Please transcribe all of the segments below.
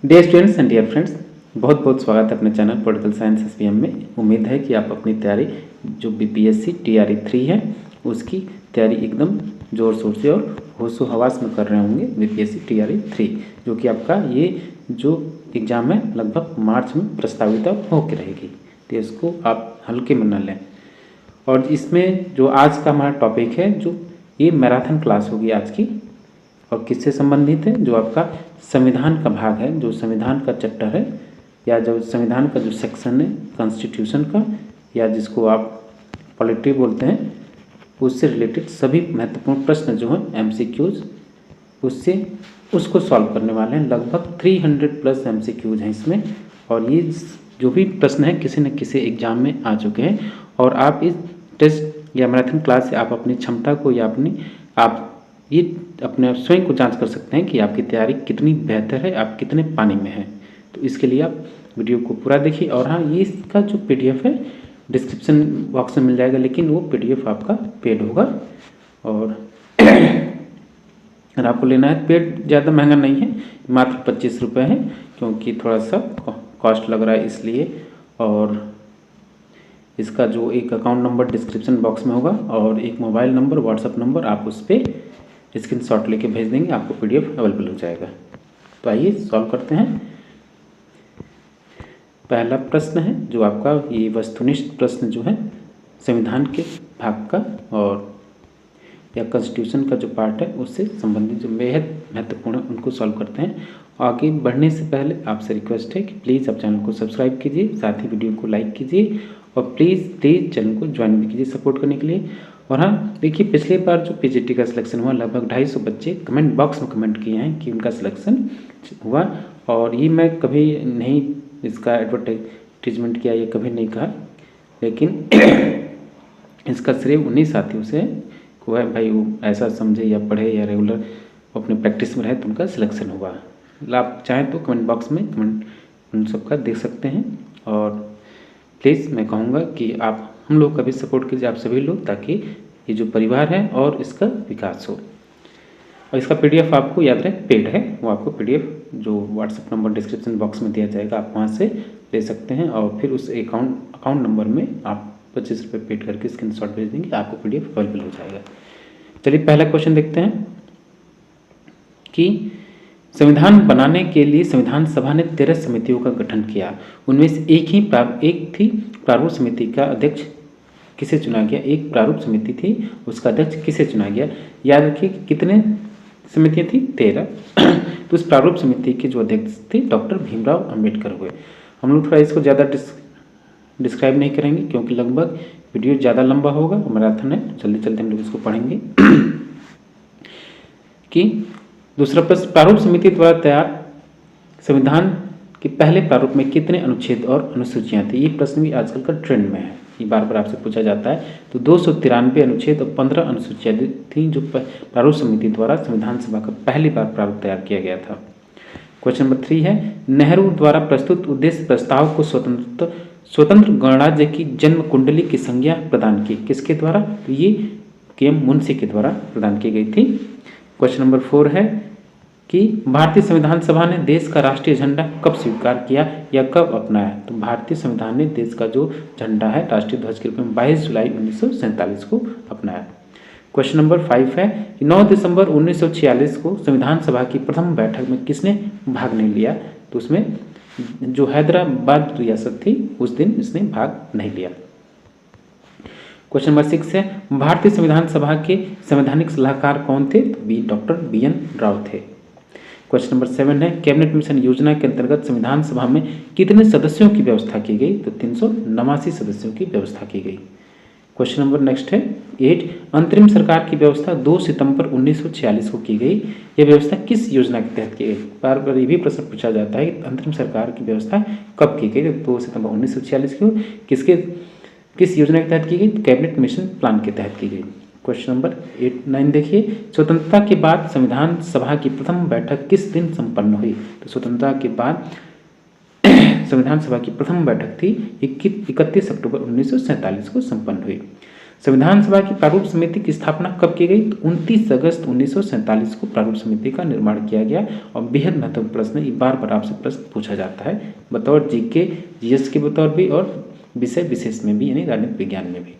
Dear students and dear friends, बहुत बहुत स्वागत है अपने चैनल पॉलिटिकल साइंस एसपीएम में। उम्मीद है कि आप अपनी तैयारी जो बीपीएससी टीआरई 3 है उसकी तैयारी एकदम ज़ोर शोर से और होशो हवास में कर रहे होंगे। बीपीएससी टीआरई 3 जो कि आपका ये जो एग्ज़ाम है लगभग मार्च में प्रस्तावित होकर रहेगी, तो इसको आप हल्के में न लें। और इसमें जो आज का हमारा टॉपिक है, जो ये मैराथन क्लास होगी आज की, और किससे संबंधित है, जो आपका संविधान का भाग है, जो संविधान का चैप्टर है या जो संविधान का जो सेक्शन है कॉन्स्टिट्यूशन का, या जिसको आप पॉलिटी बोलते हैं, उससे रिलेटेड सभी महत्वपूर्ण प्रश्न जो हैं एमसीक्यूज उसको सॉल्व करने वाले हैं। लगभग 300 प्लस एमसीक्यूज हैं इसमें, और ये जो भी प्रश्न है किसी न किसी एग्जाम में आ चुके हैं। और आप इस टेस्ट या मैराथन क्लास से आप अपनी क्षमता को या आप ये अपने स्वयं को जांच कर सकते हैं कि आपकी तैयारी कितनी बेहतर है, आप कितने पानी में हैं। तो इसके लिए आप वीडियो को पूरा देखिए। और हाँ, ये इसका जो पीडीएफ है डिस्क्रिप्शन बॉक्स में मिल जाएगा, लेकिन वो पीडीएफ आपका पेड होगा। और अगर आपको लेना है, पेड ज़्यादा महंगा नहीं है, मात्र 25 रुपये है, क्योंकि थोड़ा सा कॉस्ट लग रहा है इसलिए। और इसका जो एक अकाउंट नंबर डिस्क्रिप्शन बॉक्स में होगा और एक मोबाइल नंबर, व्हाट्सएप नंबर, आप उस पर स्क्रीनशॉट लेके भेज देंगे, आपको पीडीएफ अवेलेबल हो जाएगा। तो आइए सॉल्व करते हैं। पहला प्रश्न है जो आपका ये वस्तुनिष्ठ प्रश्न जो है संविधान के भाग का और या कॉन्स्टिट्यूशन का जो पार्ट है उससे संबंधित जो बेहद महत्वपूर्ण है उनको सॉल्व करते हैं। आगे बढ़ने से पहले आपसे रिक्वेस्ट है कि प्लीज़ आप चैनल को सब्सक्राइब कीजिए, साथ ही वीडियो को लाइक कीजिए और प्लीज़ चैनल को ज्वाइन भी कीजिए सपोर्ट करने के लिए। और हाँ देखिए, पिछली बार जो पीजीटी का सिलेक्शन हुआ लगभग 250 बच्चे कमेंट बॉक्स में कमेंट किए हैं कि उनका सिलेक्शन हुआ, और ये मैं कभी नहीं इसका एडवर्टाइजमेंट किया, ये कभी नहीं कहा, लेकिन इसका श्रेय उन्हीं साथियों से को है भाई, वो ऐसा समझे या पढ़े या रेगुलर अपने प्रैक्टिस में रहे तो उनका सिलेक्शन हुआ। आप चाहें तो कमेंट बॉक्स में कमेंट उन सबका देख सकते हैं। और प्लीज़ मैं कहूँगा कि आप हम लोग का भी सपोर्ट कीजिए, आप सभी लोग, ताकि ये जो परिवार है और इसका विकास हो। और इसका पीडीएफ आपको याद रहे पेड है, वो आपको पीडीएफ जो व्हाट्सएप नंबर डिस्क्रिप्शन बॉक्स में दिया जाएगा आप वहाँ से ले सकते हैं, और फिर उस अकाउंट नंबर में आप 25 रुपये पेड करके स्क्रीनशॉट भेज देंगे, आपको पीडीएफ अवेलेबल हो जाएगा। चलिए पहला क्वेश्चन देखते हैं कि संविधान बनाने के लिए संविधान सभा ने 13 समितियों का गठन किया। उनमें से एक थी प्रारूप समिति का अध्यक्ष किसे चुना गया। एक प्रारूप समिति थी, उसका अध्यक्ष किसे चुना गया। याद रखिए कि कितने समितियाँ थी, 13। तो उस प्रारूप समिति के जो अध्यक्ष थे डॉक्टर भीमराव अंबेडकर हुए। हम लोग थोड़ा इसको ज़्यादा डिस्क्राइब नहीं करेंगे क्योंकि लगभग वीडियो ज़्यादा लंबा होगा, मैराथन है, जल्दी जल्दी हम लोग इसको पढ़ेंगे। कि दूसरा प्रश्न, प्रारूप समिति द्वारा तैयार संविधान के पहले प्रारूप में कितने अनुच्छेद और अनुसूचियाँ थी। ये प्रश्न भी आजकल का ट्रेंड में है, ये बार बार आपसे पूछा जाता है। तो 293 अनुच्छेद और 15 अनुसूचियाँ थी जो प्रारूप समिति द्वारा संविधान सभा का पहली बार प्रारूप तैयार किया गया था। क्वेश्चन नंबर 3 है, नेहरू द्वारा प्रस्तुत उद्देश्य प्रस्ताव को स्वतंत्र गणराज्य की जन्म कुंडली की संज्ञा प्रदान की किसके द्वारा। तो ये के.एम. मुंशी के द्वारा प्रदान की गई थी। क्वेश्चन नंबर 4 है कि भारतीय संविधान सभा ने देश का राष्ट्रीय झंडा कब स्वीकार किया या कब अपनाया। तो भारतीय संविधान ने देश का जो झंडा है राष्ट्रीय ध्वज के रूप में 22 जुलाई 1947 को अपनाया। क्वेश्चन नंबर 5 है कि 9 दिसंबर 1946 को संविधान सभा की प्रथम बैठक में किसने भाग नहीं लिया। तो उसमें जो हैदराबाद रियासत थी उस दिन इसने भाग नहीं लिया। क्वेश्चन नंबर 6 है, भारतीय संविधान सभा के संवैधानिक सलाहकार कौन थे। तो डॉक्टर बी.एन. राव थे। क्वेश्चन नंबर 7 है, कैबिनेट मिशन योजना के अंतर्गत संविधान सभा में कितने सदस्यों की व्यवस्था की गई। तो 389 सदस्यों की व्यवस्था की गई। क्वेश्चन नंबर नेक्स्ट है 8, अंतरिम सरकार की व्यवस्था 2 सितंबर 1946 को की गई। यह व्यवस्था किस योजना के तहत की गई। बार बार ये भी प्रश्न पूछा जाता है कि अंतरिम सरकार की व्यवस्था कब की गई। 2 सितंबर 1946 को किस योजना के तहत की गई। कैबिनेट मिशन प्लान के तहत की गई। क्वेश्चन नंबर 9 देखिए, स्वतंत्रता के बाद संविधान सभा की प्रथम बैठक किस दिन संपन्न हुई। तो स्वतंत्रता के बाद संविधान सभा की प्रथम बैठक थी 31 अक्टूबर 1947 को संपन्न हुई। संविधान सभा की प्रारूप समिति की स्थापना कब की गई? तो 29 अगस्त 1947 को प्रारूप समिति का निर्माण किया गया। और बेहद महत्वपूर्ण प्रश्न, ये बार बार आपसे प्रश्न पूछा जाता है बतौर जीके, जीएस के बतौर भी और विषय विशेष में भी, यानी राजनीतिक विज्ञान में भी।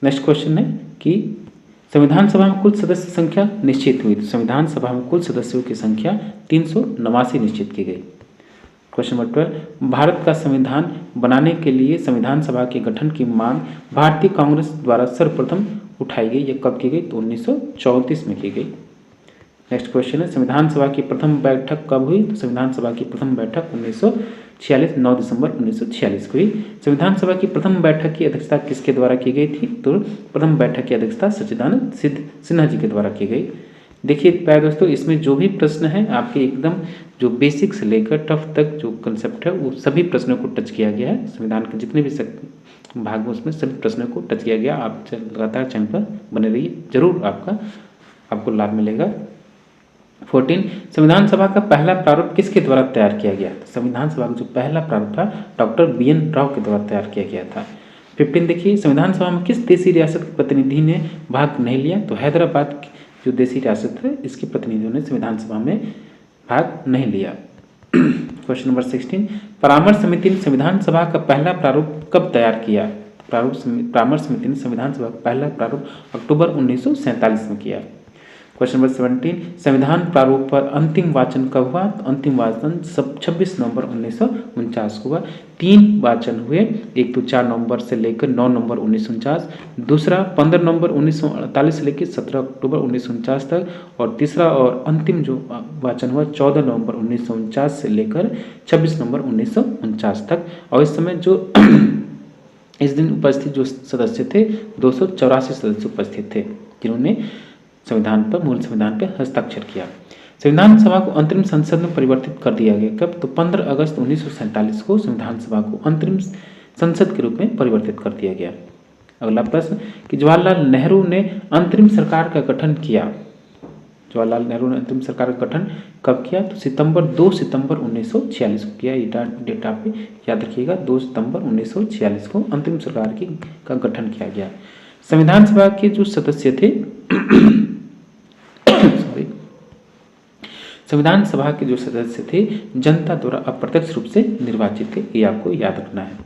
नेक्स्ट क्वेश्चन है कि संविधान सभा में कुल सदस्य संख्या निश्चित हुई। तो संविधान सभा में कुल सदस्यों की संख्या 389 निश्चित की गई। क्वेश्चन नंबर 12, भारत का संविधान बनाने के लिए संविधान सभा के गठन की मांग भारतीय कांग्रेस द्वारा सर्वप्रथम उठाई गई। यह कब की गई? तो 1934 में की गई। नेक्स्ट क्वेश्चन है, संविधान सभा की प्रथम बैठक कब हुई? तो संविधान सभा की प्रथम बैठक 1946 9 दिसंबर 1946 को हुई। संविधान सभा की प्रथम बैठक की अध्यक्षता किसके द्वारा की गई थी? तो प्रथम बैठक की अध्यक्षता सच्चिदानंद सिन्हा जी के द्वारा की गई। देखिए प्यारे दोस्तों, इसमें जो भी प्रश्न है आपके एकदम जो बेसिक से लेकर टफ तक जो कंसेप्ट है वो सभी प्रश्नों को टच किया गया है। संविधान के जितने भी भाग में उसमें सभी प्रश्नों को टच किया गया। आप लगातार चैनल पर बने रहिए, जरूर आपको लाभ मिलेगा। 14, संविधान सभा का पहला प्रारूप किसके द्वारा तैयार किया गया? संविधान सभा का जो पहला प्रारूप था डॉक्टर BN राव के द्वारा तैयार किया गया था। 15 देखिए, संविधान सभा में किस देशी रियासत के प्रतिनिधि ने भाग नहीं लिया? तो हैदराबाद जो देशी रियासत है इसके प्रतिनिधियों ने संविधान सभा में भाग नहीं लिया। क्वेश्चन नंबर 16, परामर्श समिति ने संविधान सभा का पहला प्रारूप कब तैयार किया? परामर्श समिति ने संविधान सभा का पहला प्रारूप अक्टूबर 1947 में किया। क्वेश्चन नंबर 17, संविधान प्रारूप पर अंतिम वाचन कब हुआ? तो अंतिम वाचन 26 नवंबर 1949 को हुआ। 3 वाचन हुए, एक तो 4 नवंबर से लेकर 9 नवंबर 1949, दूसरा 15 नवंबर 1948 से लेकर 17 अक्टूबर 1949 तक, और तीसरा और अंतिम जो वाचन हुआ 14 नवंबर 1949 से लेकर 26 नवंबर 1949 तक। और इस समय जो इस दिन उपस्थित जो सदस्य थे 284 सदस्य उपस्थित थे जिन्होंने मूल संविधान पर हस्ताक्षर किया। संविधान सभा को अंतरिम संसद में परिवर्तित कर दिया गया कब? तो 15 अगस्त 1947 को संविधान सभा को अंतरिम संसद के रूप में परिवर्तित कर दिया गया। अगला प्रश्न कि जवाहरलाल नेहरू ने अंतरिम सरकार का गठन किया। जवाहरलाल नेहरू ने अंतरिम सरकार का गठन कब किया? तो 2 सितंबर 1946 को किया। ये डेट आप याद रखिएगा, 2 सितंबर 1946 को अंतरिम सरकार का गठन किया गया। संविधान सभा के जो सदस्य थे संविधान सभा के जो सदस्य थे जनता द्वारा अप्रत्यक्ष रूप से निर्वाचित थे, ये आपको याद रखना है।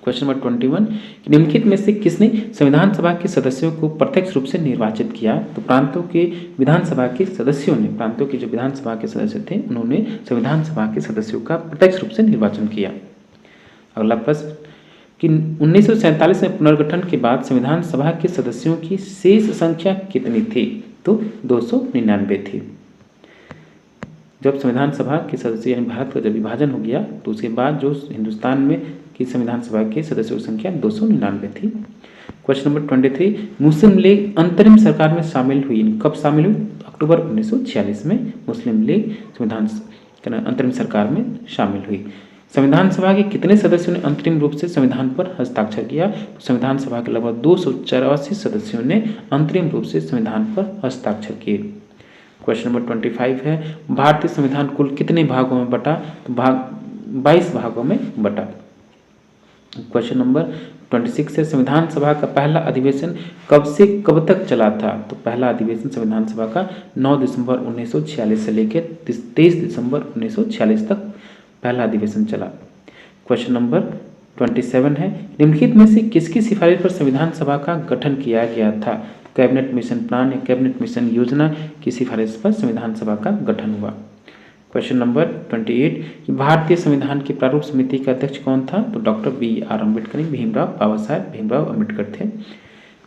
क्वेश्चन नंबर 21, निम्नलिखित में से किसने संविधान सभा के सदस्यों को प्रत्यक्ष रूप से निर्वाचित किया? तो प्रांतों के विधानसभा के सदस्यों ने, प्रांतों के जो विधानसभा के सदस्य थे उन्होंने संविधान सभा के सदस्यों का प्रत्यक्ष रूप से निर्वाचन किया। अगला प्रश्न कि 1947 में पुनर्गठन के बाद संविधान सभा के सदस्यों की शेष संख्या कितनी थी? तो 299 थी। जब संविधान सभा के सदस्य यानी भारत का जब विभाजन हो गया तो उसके बाद जो हिंदुस्तान में की संविधान सभा के सदस्यों की संख्या 299 थी। क्वेश्चन नंबर 23, मुस्लिम लीग अंतरिम सरकार में शामिल हुई, कब शामिल हुई? अक्टूबर 1946 में मुस्लिम लीग संविधान अंतरिम सरकार में शामिल हुई। संविधान सभा के कितने सदस्यों ने अंतरिम रूप से संविधान पर हस्ताक्षर किया? तो संविधान सभा के लगभग 284 सदस्यों ने अंतरिम रूप से संविधान पर हस्ताक्षर किए। क्वेश्चन नंबर 25 है, भारतीय संविधान कुल कितने भागों में बटा? तो 22 भागों में बटा। क्वेश्चन नंबर 26 है, संविधान सभा का पहला अधिवेशन कब से कब तक चला था? तो पहला अधिवेशन संविधान सभा का 9 दिसंबर 1946 से लेकर 23 दिसंबर 1946 तक पहला अधिवेशन चला। क्वेश्चन नंबर 27 है, निम्नलिखित में से किसकी सिफारिश पर संविधान सभा का गठन किया गया था? कैबिनेट मिशन प्लान या कैबिनेट मिशन योजना की सिफारिश पर संविधान सभा का गठन हुआ। क्वेश्चन नंबर 28 कि भारतीय संविधान की प्रारूप समिति का अध्यक्ष कौन था? तो डॉक्टर BR अम्बेडकर, बाबा साहेब भीमराव अम्बेडकर थे।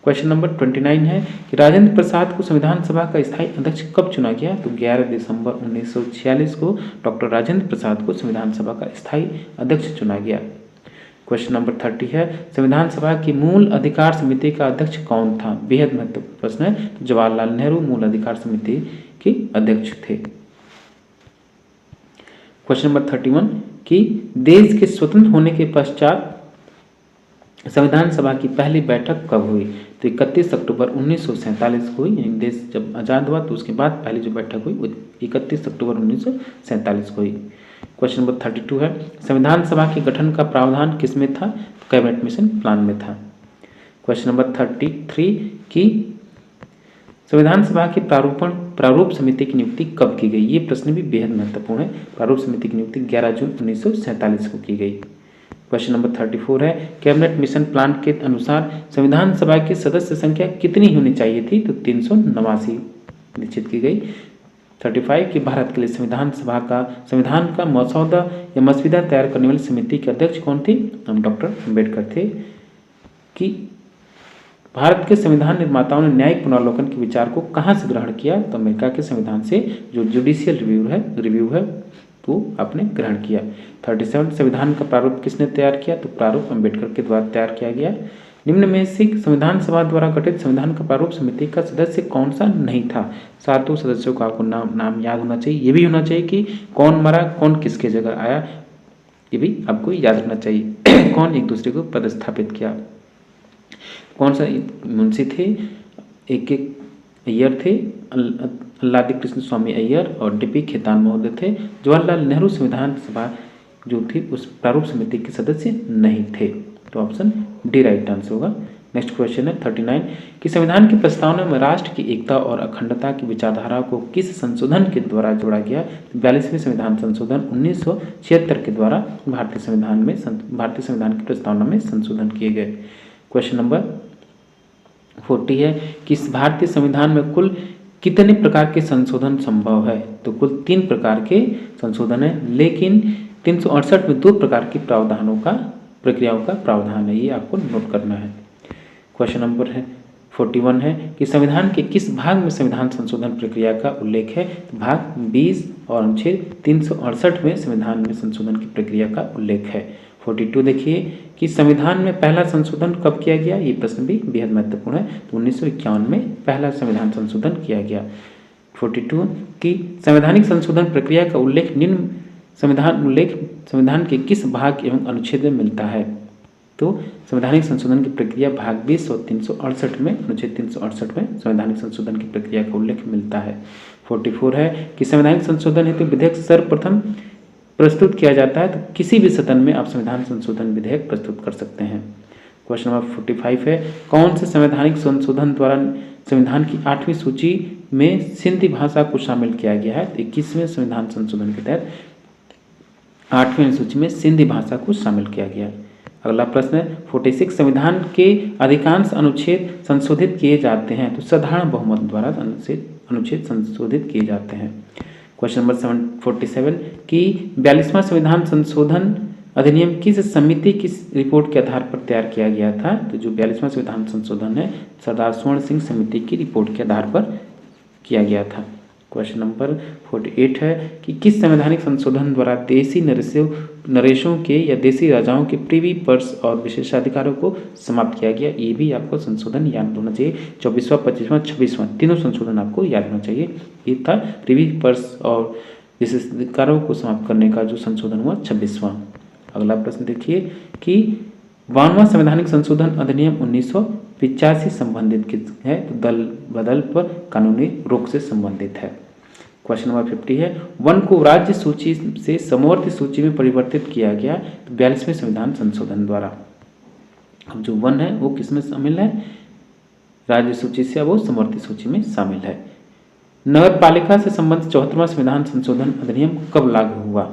क्वेश्चन नंबर 29 है कि राजेंद्र प्रसाद को संविधान सभा का स्थायी अध्यक्ष कब चुना गया? तो 11 दिसंबर 1946 को डॉक्टर राजेंद्र प्रसाद को संविधान सभा का स्थायी अध्यक्ष चुना गया। क्वेश्चन नंबर 30 है, संविधान सभा की मूल अधिकार समिति का अध्यक्ष कौन था? बेहद महत्वपूर्ण प्रश्न है। जवाहरलाल नेहरू मूल अधिकार समिति के अध्यक्ष थे। क्वेश्चन नंबर 31 कि देश के स्वतंत्र होने के पश्चात संविधान सभा की पहली बैठक कब हुई? तो 31 अक्टूबर 1947 को हुई। यानी देश जब आज़ाद हुआ तो उसके बाद पहली जो बैठक हुई वो 31 अक्टूबर 1947 को हुई। क्वेश्चन नंबर 32 है, संविधान सभा के गठन का प्रावधान किसमें था? कैबिनेट मिशन प्लान में था। क्वेश्चन नंबर 33 की संविधान सभा की प्रारूप समिति की नियुक्ति कब की गई? ये प्रश्न भी बेहद महत्वपूर्ण है। प्रारूप समिति की नियुक्ति 11 जून 1947 को की गई। क्वेश्चन नंबर 34 है, कैबिनेट मिशन प्लान के अनुसार संविधान सभा की सदस्य संख्या कितनी होनी चाहिए थी? तो 389 निश्चित की गई। 35 की भारत के लिए संविधान का मसौदा या मसविदा तैयार करने वाली समिति के अध्यक्ष कौन थे? हम डॉक्टर अम्बेडकर थे। कि भारत के संविधान निर्माताओं ने न्यायिक पुनर्वलोकन के विचार को कहाँ से ग्रहण किया? तो अमेरिका के संविधान से, जो जुडिशियल रिव्यू है तो आपने ग्रहण किया। 37 संविधान का प्रारूप किसने तैयार किया? तो प्रारूप अम्बेडकर के द्वारा तैयार किया गया। निम्न में से संविधान सभा द्वारा गठित संविधान का प्रारूप समिति का सदस्य कौन सा नहीं था? 7 सदस्यों का आपको नाम याद होना चाहिए। ये भी होना चाहिए कि कौन मरा, कौन किसके जगह आया, ये भी आपको याद रखना चाहिए। कौन एक दूसरे को पदस्थापित किया, कौन सा मुंशी थे, एक अय्यर थे, अल्लादी कृष्ण स्वामी अय्यर और डीपी खेतान महोदय थे। जवाहरलाल नेहरू संविधान सभा जो थी उस प्रारूप समिति के सदस्य नहीं थे। तो ऑप्शन डी राइट आंसर होगा। नेक्स्ट क्वेश्चन है 39 कि संविधान की प्रस्तावना में राष्ट्र की एकता और अखंडता की विचारधारा को किस संशोधन के द्वारा जोड़ा गया? 42वें संविधान संशोधन 1976 के द्वारा भारतीय संविधान की प्रस्तावना में संशोधन किए गए। क्वेश्चन नंबर 40 है कि भारतीय संविधान में कुल कितने प्रकार के संशोधन संभव है? तो कुल 3 प्रकार के संशोधन है, लेकिन 368 में 2 प्रकार की प्रक्रियाओं का प्रावधान है। ये आपको नोट करना है। क्वेश्चन नंबर 41 है कि संविधान के किस भाग में संविधान संशोधन प्रक्रिया का उल्लेख है? तो भाग 20 और अनुच्छेद 368 में संविधान में संशोधन की प्रक्रिया का उल्लेख है। 42 देखिए कि संविधान में पहला संशोधन कब किया गया? ये प्रश्न भी बेहद महत्वपूर्ण है। तो 1951 में पहला संविधान संशोधन किया गया। 42 की संवैधानिक संशोधन प्रक्रिया का उल्लेख निम्न संविधान के किस भाग एवं अनुच्छेद में मिलता है? तो संवैधानिक संशोधन की प्रक्रिया भाग 20 और 368 में, अनुच्छेद 368 में संवैधानिक संशोधन की प्रक्रिया का उल्लेख मिलता है। 44 है कि संवैधानिक संशोधन हेतु विधेयक सर्वप्रथम प्रस्तुत किया जाता है तो किसी भी सदन में आप संविधान संशोधन विधेयक प्रस्तुत कर सकते हैं। क्वेश्चन नंबर 45 है कौन से संवैधानिक संशोधन द्वारा संविधान की 8वीं सूची में सिंधी भाषा को शामिल किया गया है? तो 21वें संविधान संशोधन के तहत 8वीं सूची में सिंधी भाषा को शामिल किया गया। अगला प्रश्न है 46 संविधान के अधिकांश अनुच्छेद संशोधित किए जाते हैं तो साधारण बहुमत द्वारा अनुच्छेद संशोधित किए जाते हैं। क्वेश्चन नंबर 47 कि 42वां संविधान संशोधन अधिनियम किस समिति की रिपोर्ट के आधार पर तैयार किया गया था? तो जो 42वां संविधान संशोधन है सरदार स्वर्ण सिंह समिति की रिपोर्ट के आधार पर किया गया था। क्वेश्चन नंबर 48 है कि किस संवैधानिक संशोधन द्वारा देसी नरेशों के या देसी राजाओं के प्रिवी पर्स और विशेषाधिकारों को समाप्त किया गया? ये भी आपको संशोधन याद होना चाहिए। 24वां 25वां 26वां तीनों संशोधन आपको याद होना चाहिए। ये था प्रिवी पर्स और विशेषाधिकारों को समाप्त करने का जो संशोधन हुआ 26वां। अगला प्रश्न देखिए कि 52वां संवैधानिक संशोधन अधिनियम 1985 संबंधित है तो दल बदल पर कानूनी रोक से संबंधित है। क्वेश्चन नंबर 50 है वन को राज्य सूची से समवर्ती सूची में परिवर्तित किया गया तो 42वें संविधान संशोधन द्वारा। अब जो वन है वो किसमें शामिल है? राज्य सूची से अब वो समवर्ती सूची में शामिल है। नगर पालिका से संबंधित 74वां संविधान संशोधन अधिनियम कब लागू हुआ?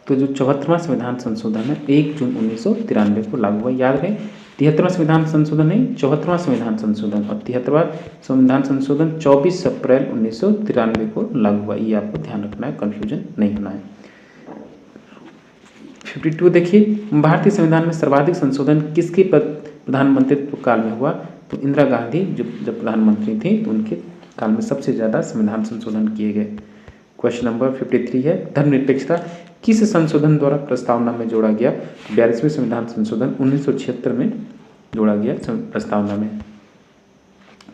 तो जो 74वां संविधान संशोधन है 1 जून 1993 को लागू हुआ। याद रहे 73वां संविधान संशोधन नहीं 74वां संविधान संशोधन और 73वां संविधान संशोधन 24 अप्रैल 1993 को लागू हुआ। ये आपको ध्यान रखना है, कंफ्यूजन नहीं होना है। 52 देखिए भारतीय संविधान में सर्वाधिक संशोधन किसके प्रधानमंत्रित्व काल में हुआ? तो इंदिरा गांधी जब प्रधानमंत्री थी तो उनके काल में सबसे ज़्यादा संविधान संशोधन किए गए। क्वेश्चन नंबर 53 है धर्मनिरपेक्षता किस संशोधन द्वारा प्रस्तावना में जोड़ा गया? 42वें संविधान संशोधन 1976 में जोड़ा गया प्रस्तावना में।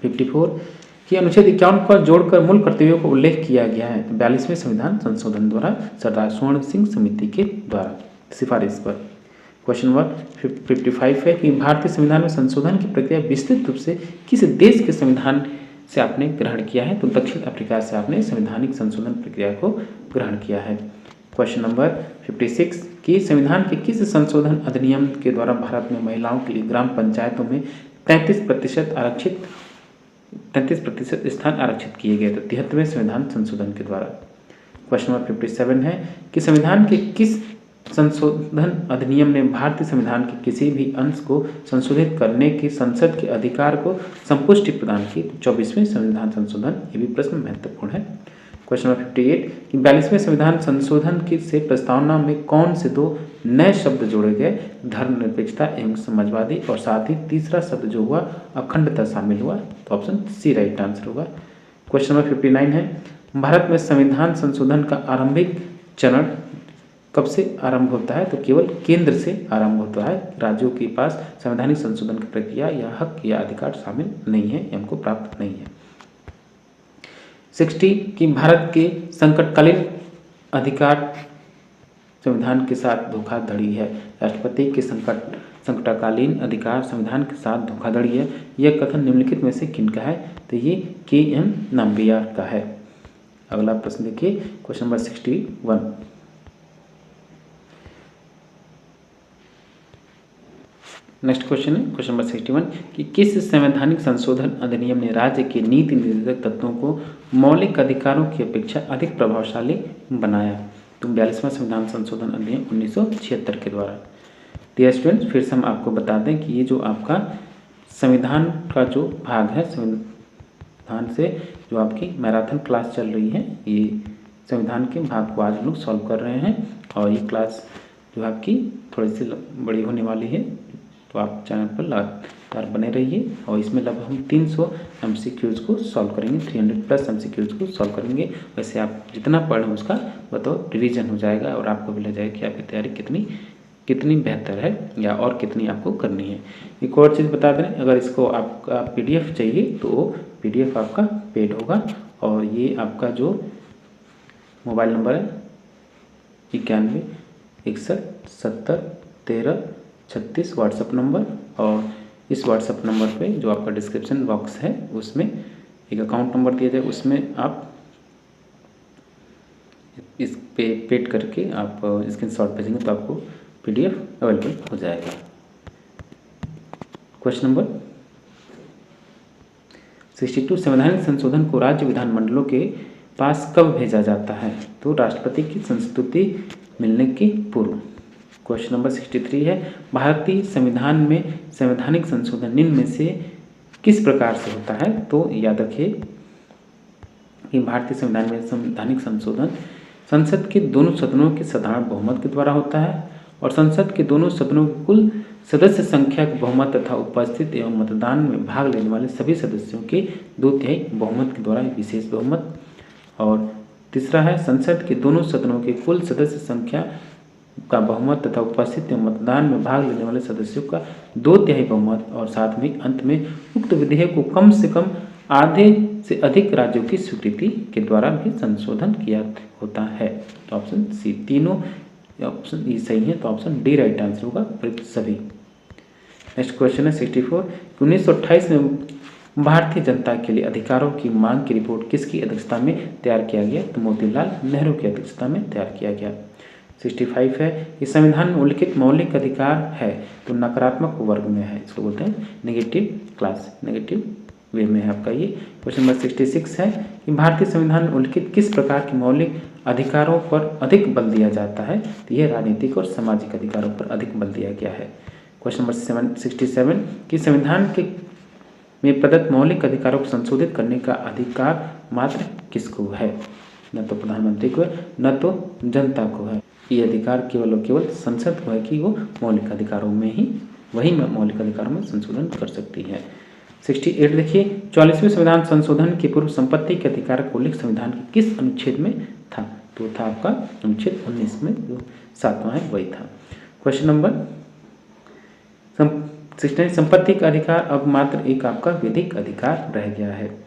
54 कि अनुच्छेद 51 को जोड़कर मूल कर्तव्यों को उल्लेख किया गया है तो 42वें संविधान संशोधन द्वारा सरदार स्वर्ण सिंह समिति के द्वारा सिफारिश पर। क्वेश्चन नंबर 55 है कि भारतीय संविधान में संशोधन की प्रक्रिया विस्तृत रूप से किस देश के संविधान से आपने ग्रहण किया है? तो दक्षिण अफ्रीका से आपने संवैधानिक संशोधन प्रक्रिया को ग्रहण किया है। क्वेश्चन नंबर 56 कि संविधान के किस संशोधन अधिनियम के द्वारा भारत में महिलाओं के लिए ग्राम पंचायतों में 33% स्थान आरक्षित किए गए थे? 73वें संविधान संशोधन के द्वारा। क्वेश्चन नंबर 57 है कि संविधान के किस संशोधन अधिनियम ने भारतीय संविधान के किसी भी अंश को संशोधित करने के संसद के अधिकार को संपुष्टि प्रदान की? 24वें संविधान संशोधन। ये भी प्रश्न महत्वपूर्ण है। क्वेश्चन नंबर 58 कि 42वें संविधान संशोधन की से प्रस्तावना में कौन से दो नए शब्द जोड़े गए? धर्मनिरपेक्षता एवं समाजवादी, और साथ ही तीसरा शब्द जो हुआ अखंडता शामिल हुआ। तो ऑप्शन सी राइट आंसर होगा। क्वेश्चन नंबर 59 है भारत में संविधान संशोधन का आरंभिक चरण कब से आरंभ होता है? तो केवल केंद्र से आरंभ होता है। राज्यों के पास संवैधानिक संशोधन की प्रक्रिया या हक या अधिकार शामिल नहीं है, हमको प्राप्त नहीं है। 60 कि भारत के संकटकालीन अधिकार संविधान के साथ धोखाधड़ी है। राष्ट्रपति के संकटकालीन अधिकार संविधान के साथ धोखाधड़ी है। यह कथन निम्नलिखित में से किनका है? तो ये के.एम. नाम्बियार का है। अगला प्रश्न देखिए क्वेश्चन नंबर 61। नेक्स्ट क्वेश्चन है क्वेश्चन नंबर 61 कि किस संवैधानिक संशोधन अधिनियम ने राज्य के नीति निर्देशक तत्वों को मौलिक अधिकारों की अपेक्षा अधिक प्रभावशाली बनाया? तो 42वां संविधान संशोधन अधिनियम 1976 के द्वारा। डियर स्टूडेंट्स, फिर से हम आपको बता दें कि ये जो आपका संविधान का जो भाग है, संविधान से जो आपकी मैराथन क्लास चल रही है, ये संविधान के भाग को आज हम लोग सॉल्व कर रहे हैं और ये क्लास जो आपकी थोड़ी सी बड़ी होने वाली है, तो आप चैनल पर लगातार बने रहिए। और इसमें लगभग हम 300 MCQs को सॉल्व करेंगे, 300+ MCQs को सॉल्व करेंगे। वैसे आप जितना पढ़ें उसका बताओ रिवीजन हो जाएगा और आपको भी लग जाएगा कि आपकी तैयारी कितनी बेहतर है या और कितनी आपको करनी है। एक और चीज़ बता दें, अगर इसको आपका PDF चाहिए तो PDF आपका पेड होगा और ये आपका जो मोबाइल नंबर है 91 61 70 13 36 व्हाट्सएप नंबर, और इस व्हाट्सएप नंबर पे जो आपका डिस्क्रिप्शन बॉक्स है उसमें एक अकाउंट नंबर दिया जाए, उसमें आप इस पे पेड करके आप स्क्रीनशॉट भेजेंगे तो आपको PDF अवेलेबल हो जाएगा। क्वेश्चन नंबर 62 संवैधानिक संशोधन को राज्य विधानमंडलों के पास कब भेजा जाता है? तो राष्ट्रपति की संस्तुति मिलने के पूर्व। क्वेश्चन नंबर 63 है भारतीय संविधान में संवैधानिक संशोधन निम्न में से किस प्रकार से होता है? तो याद रखिए कि भारतीय संविधान में संवैधानिक संशोधन संसद के दोनों सदनों के साधारण बहुमत के द्वारा होता है और संसद के दोनों सदनों की कुल सदस्य संख्या के बहुमत तथा उपस्थित एवं मतदान में भाग लेने वाले सभी सदस्यों के 2/3 बहुमत के द्वारा विशेष बहुमत। और तीसरा है संसद के दोनों सदनों के कुल सदस्य संख्या का बहुमत तथा उपस्थित एवं मतदान में भाग लेने वाले सदस्यों का 2/3 बहुमत, और साथ में अंत में उक्त विधेयक को कम से कम आधे से अधिक राज्यों की स्वीकृति के द्वारा भी संशोधन किया होता है। तो ऑप्शन सी, तीनों ऑप्शन ई सही है, तो ऑप्शन डी राइट आंसर होगा सभी। नेक्स्ट क्वेश्चन है 64 1928 में भारतीय जनता के लिए अधिकारों की मांग की रिपोर्ट किसकी अध्यक्षता में तैयार किया गया? तो मोतीलाल नेहरू की अध्यक्षता में तैयार किया गया। 65 है कि संविधान में उल्लिखित मौलिक अधिकार है तो नकारात्मक वर्ग में है, इसको बोलते हैं नेगेटिव क्लास, नेगेटिव वे में है आपका ये। क्वेश्चन नंबर 66 है कि भारतीय संविधान में उल्लिखित किस प्रकार के मौलिक अधिकारों पर अधिक बल दिया जाता है? तो यह राजनीतिक और सामाजिक अधिकारों पर अधिक बल दिया गया है। क्वेश्चन नंबर 67 कि संविधान के में प्रदत्त मौलिक अधिकारों को संशोधित करने का अधिकार मात्र किसको है? न तो प्रधानमंत्री को है, न तो जनता को है। ये अधिकार केवल और केवल संसद को है कि वो मौलिक अधिकारों में ही वही मौलिक अधिकारों में संशोधन कर सकती है। 68 देखिए 44वें संविधान संशोधन के पूर्व संपत्ति के अधिकार का उल्लेख संविधान के किस अनुच्छेद में था? तो था आपका अनुच्छेद 19 में, जो 7वां है वही था। क्वेश्चन नंबर 69 संपत्ति का अधिकार अब मात्र एक आपका विधिक अधिकार रह गया है।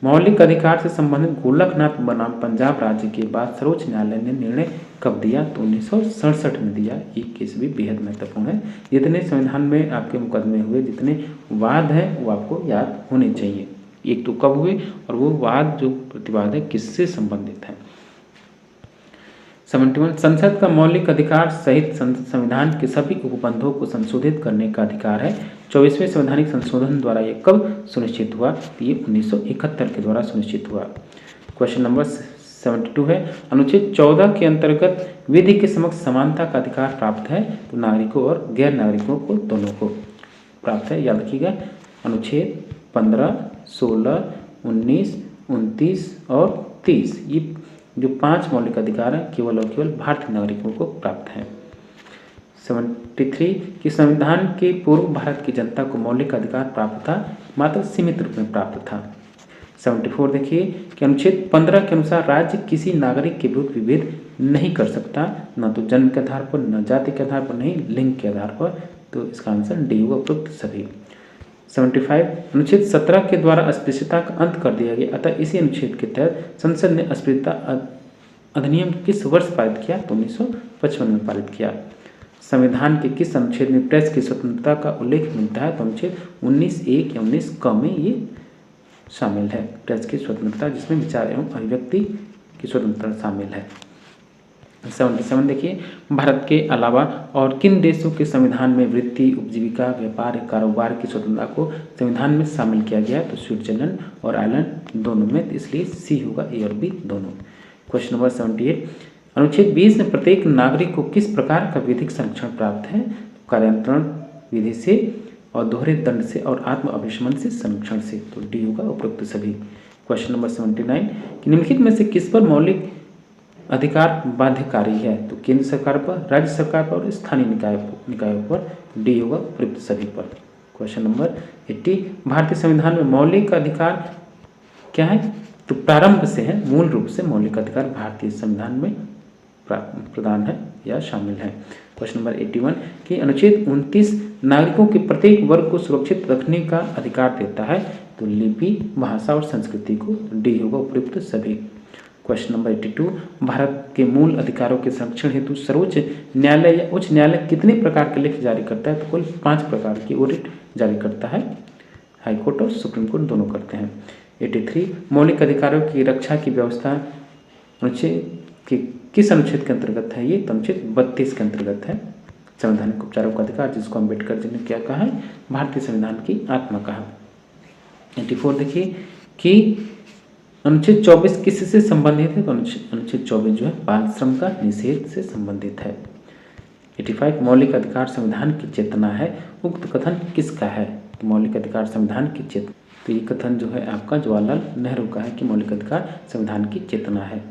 मौलिक अधिकार से संबंधित गोलकनाथ बनाम पंजाब राज्य के बाद सर्वोच्च न्यायालय ने निर्णय कब दिया? तो 1967 में दिया। ये केस भी बेहद महत्वपूर्ण है। जितने संविधान में आपके मुकदमे हुए, जितने वाद हैं वो आपको याद होने चाहिए। एक तो कब हुए और वो वाद जो प्रतिवाद है किससे संबंधित है। 71 संसद का मौलिक अधिकार सहित संविधान के सभी उपबंधों को संशोधित करने का अधिकार है। 24वें संवैधानिक संशोधन द्वारा ये कब सुनिश्चित हुआ? तो ये 1971 के द्वारा सुनिश्चित हुआ। क्वेश्चन नंबर 72 है, अनुच्छेद 14 के अंतर्गत विधि के समक्ष समानता का अधिकार प्राप्त है। तो नागरिकों और गैर नागरिकों को दोनों को प्राप्त है। याद रखिएगा, अनुच्छेद 15, 16, 19, 29 और 30 ये जो 5 मौलिक अधिकार हैं केवल और केवल भारतीय नागरिकों को प्राप्त हैं। 73 कि संविधान के पूर्व भारत की जनता को मौलिक अधिकार प्राप्त था, मात्र सीमित रूप में प्राप्त था। 74 देखिए कि अनुच्छेद 15 के अनुसार राज्य किसी नागरिक के विरुद्ध विभेद नहीं कर सकता, न तो जन्म के आधार पर, न जाति के आधार पर, नहीं लिंग के आधार पर। तो इसका आंसर डी होगा, उपयुक्त सभी। 75 अनुच्छेद 17 के द्वारा अस्पृश्यता का अंत कर दिया गया, अतः इसी अनुच्छेद के तहत संसद ने अस्पृश्यता अधिनियम किस वर्ष पारित किया? तो 1955 में पारित किया। संविधान के किस अनुच्छेद में प्रेस की स्वतंत्रता का उल्लेख मिलता है? तो अनुच्छेद 19(1) या 19(क) में ये शामिल है, प्रेस की स्वतंत्रता, जिसमें विचार एवं अभिव्यक्ति की स्वतंत्रता शामिल है। 77 देखिए, भारत के अलावा और किन देशों के संविधान में वृत्ति, उपजीविका, व्यापार, कारोबार की स्वतंत्रता को संविधान में शामिल किया गया है? तो स्विट्जरलैंड और आयरलैंड दोनों में, इसलिए सी होगा, ए और बी दोनों। क्वेश्चन नंबर 78 अनुच्छेद 20 में प्रत्येक नागरिक को किस प्रकार का विधिक संरक्षण प्राप्त है? कार्यांतरण विधि से और दोहरे दंड से और आत्म अभिशमन से संरक्षण से। तो डी होगा, उपरोक्त सभी। क्वेश्चन नंबर 79 कि निम्नलिखित में से किस पर मौलिक अधिकार बाध्यकारी है? तो केंद्र सरकार पर, राज्य सरकार पर और स्थानीय निकायों पर। डी होगा, उपयुक्त सभी पर। क्वेश्चन नंबर 80 भारतीय संविधान में मौलिक अधिकार क्या है? तो प्रारंभ से है, मूल रूप से मौलिक अधिकार भारतीय संविधान में प्रदान है या शामिल है। क्वेश्चन नंबर 81 कि अनुच्छेद 29 नागरिकों के प्रत्येक वर्ग को सुरक्षित रखने का अधिकार देता है। तो लिपि, भाषा और संस्कृति को। डी होगा, उपयुक्त सभी। क्वेश्चन नंबर 82 भारत के मूल अधिकारों के संरक्षण हेतु सर्वोच्च न्यायालय या उच्च न्यायालय कितने प्रकार के लेख जारी करता है? तो कुल 5 प्रकार की ऑडिट जारी करता है। हाईकोर्ट और सुप्रीम कोर्ट दोनों करते हैं। 83 मौलिक अधिकारों की रक्षा की व्यवस्था अनुच्छेद के किस अनुच्छेद के अंतर्गत है? ये अनुच्छेद 32 के अंतर्गत है। संवैधानिक उपचारों का अधिकार, जिसको अम्बेडकर जी ने क्या कहा है? भारतीय संविधान की आत्मा कहा। 84 देखिए कि अनुच्छेद 24 किससे संबंधित है? तो अनुच्छेद 24 जो है बाल श्रम का निषेध से संबंधित है। 85 मौलिक अधिकार संविधान की चेतना है, उक्त कथन किसका है? तो मौलिक अधिकार संविधान की चेतना, तो ये कथन जो है आपका जवाहरलाल नेहरू का है कि मौलिक अधिकार संविधान की चेतना है।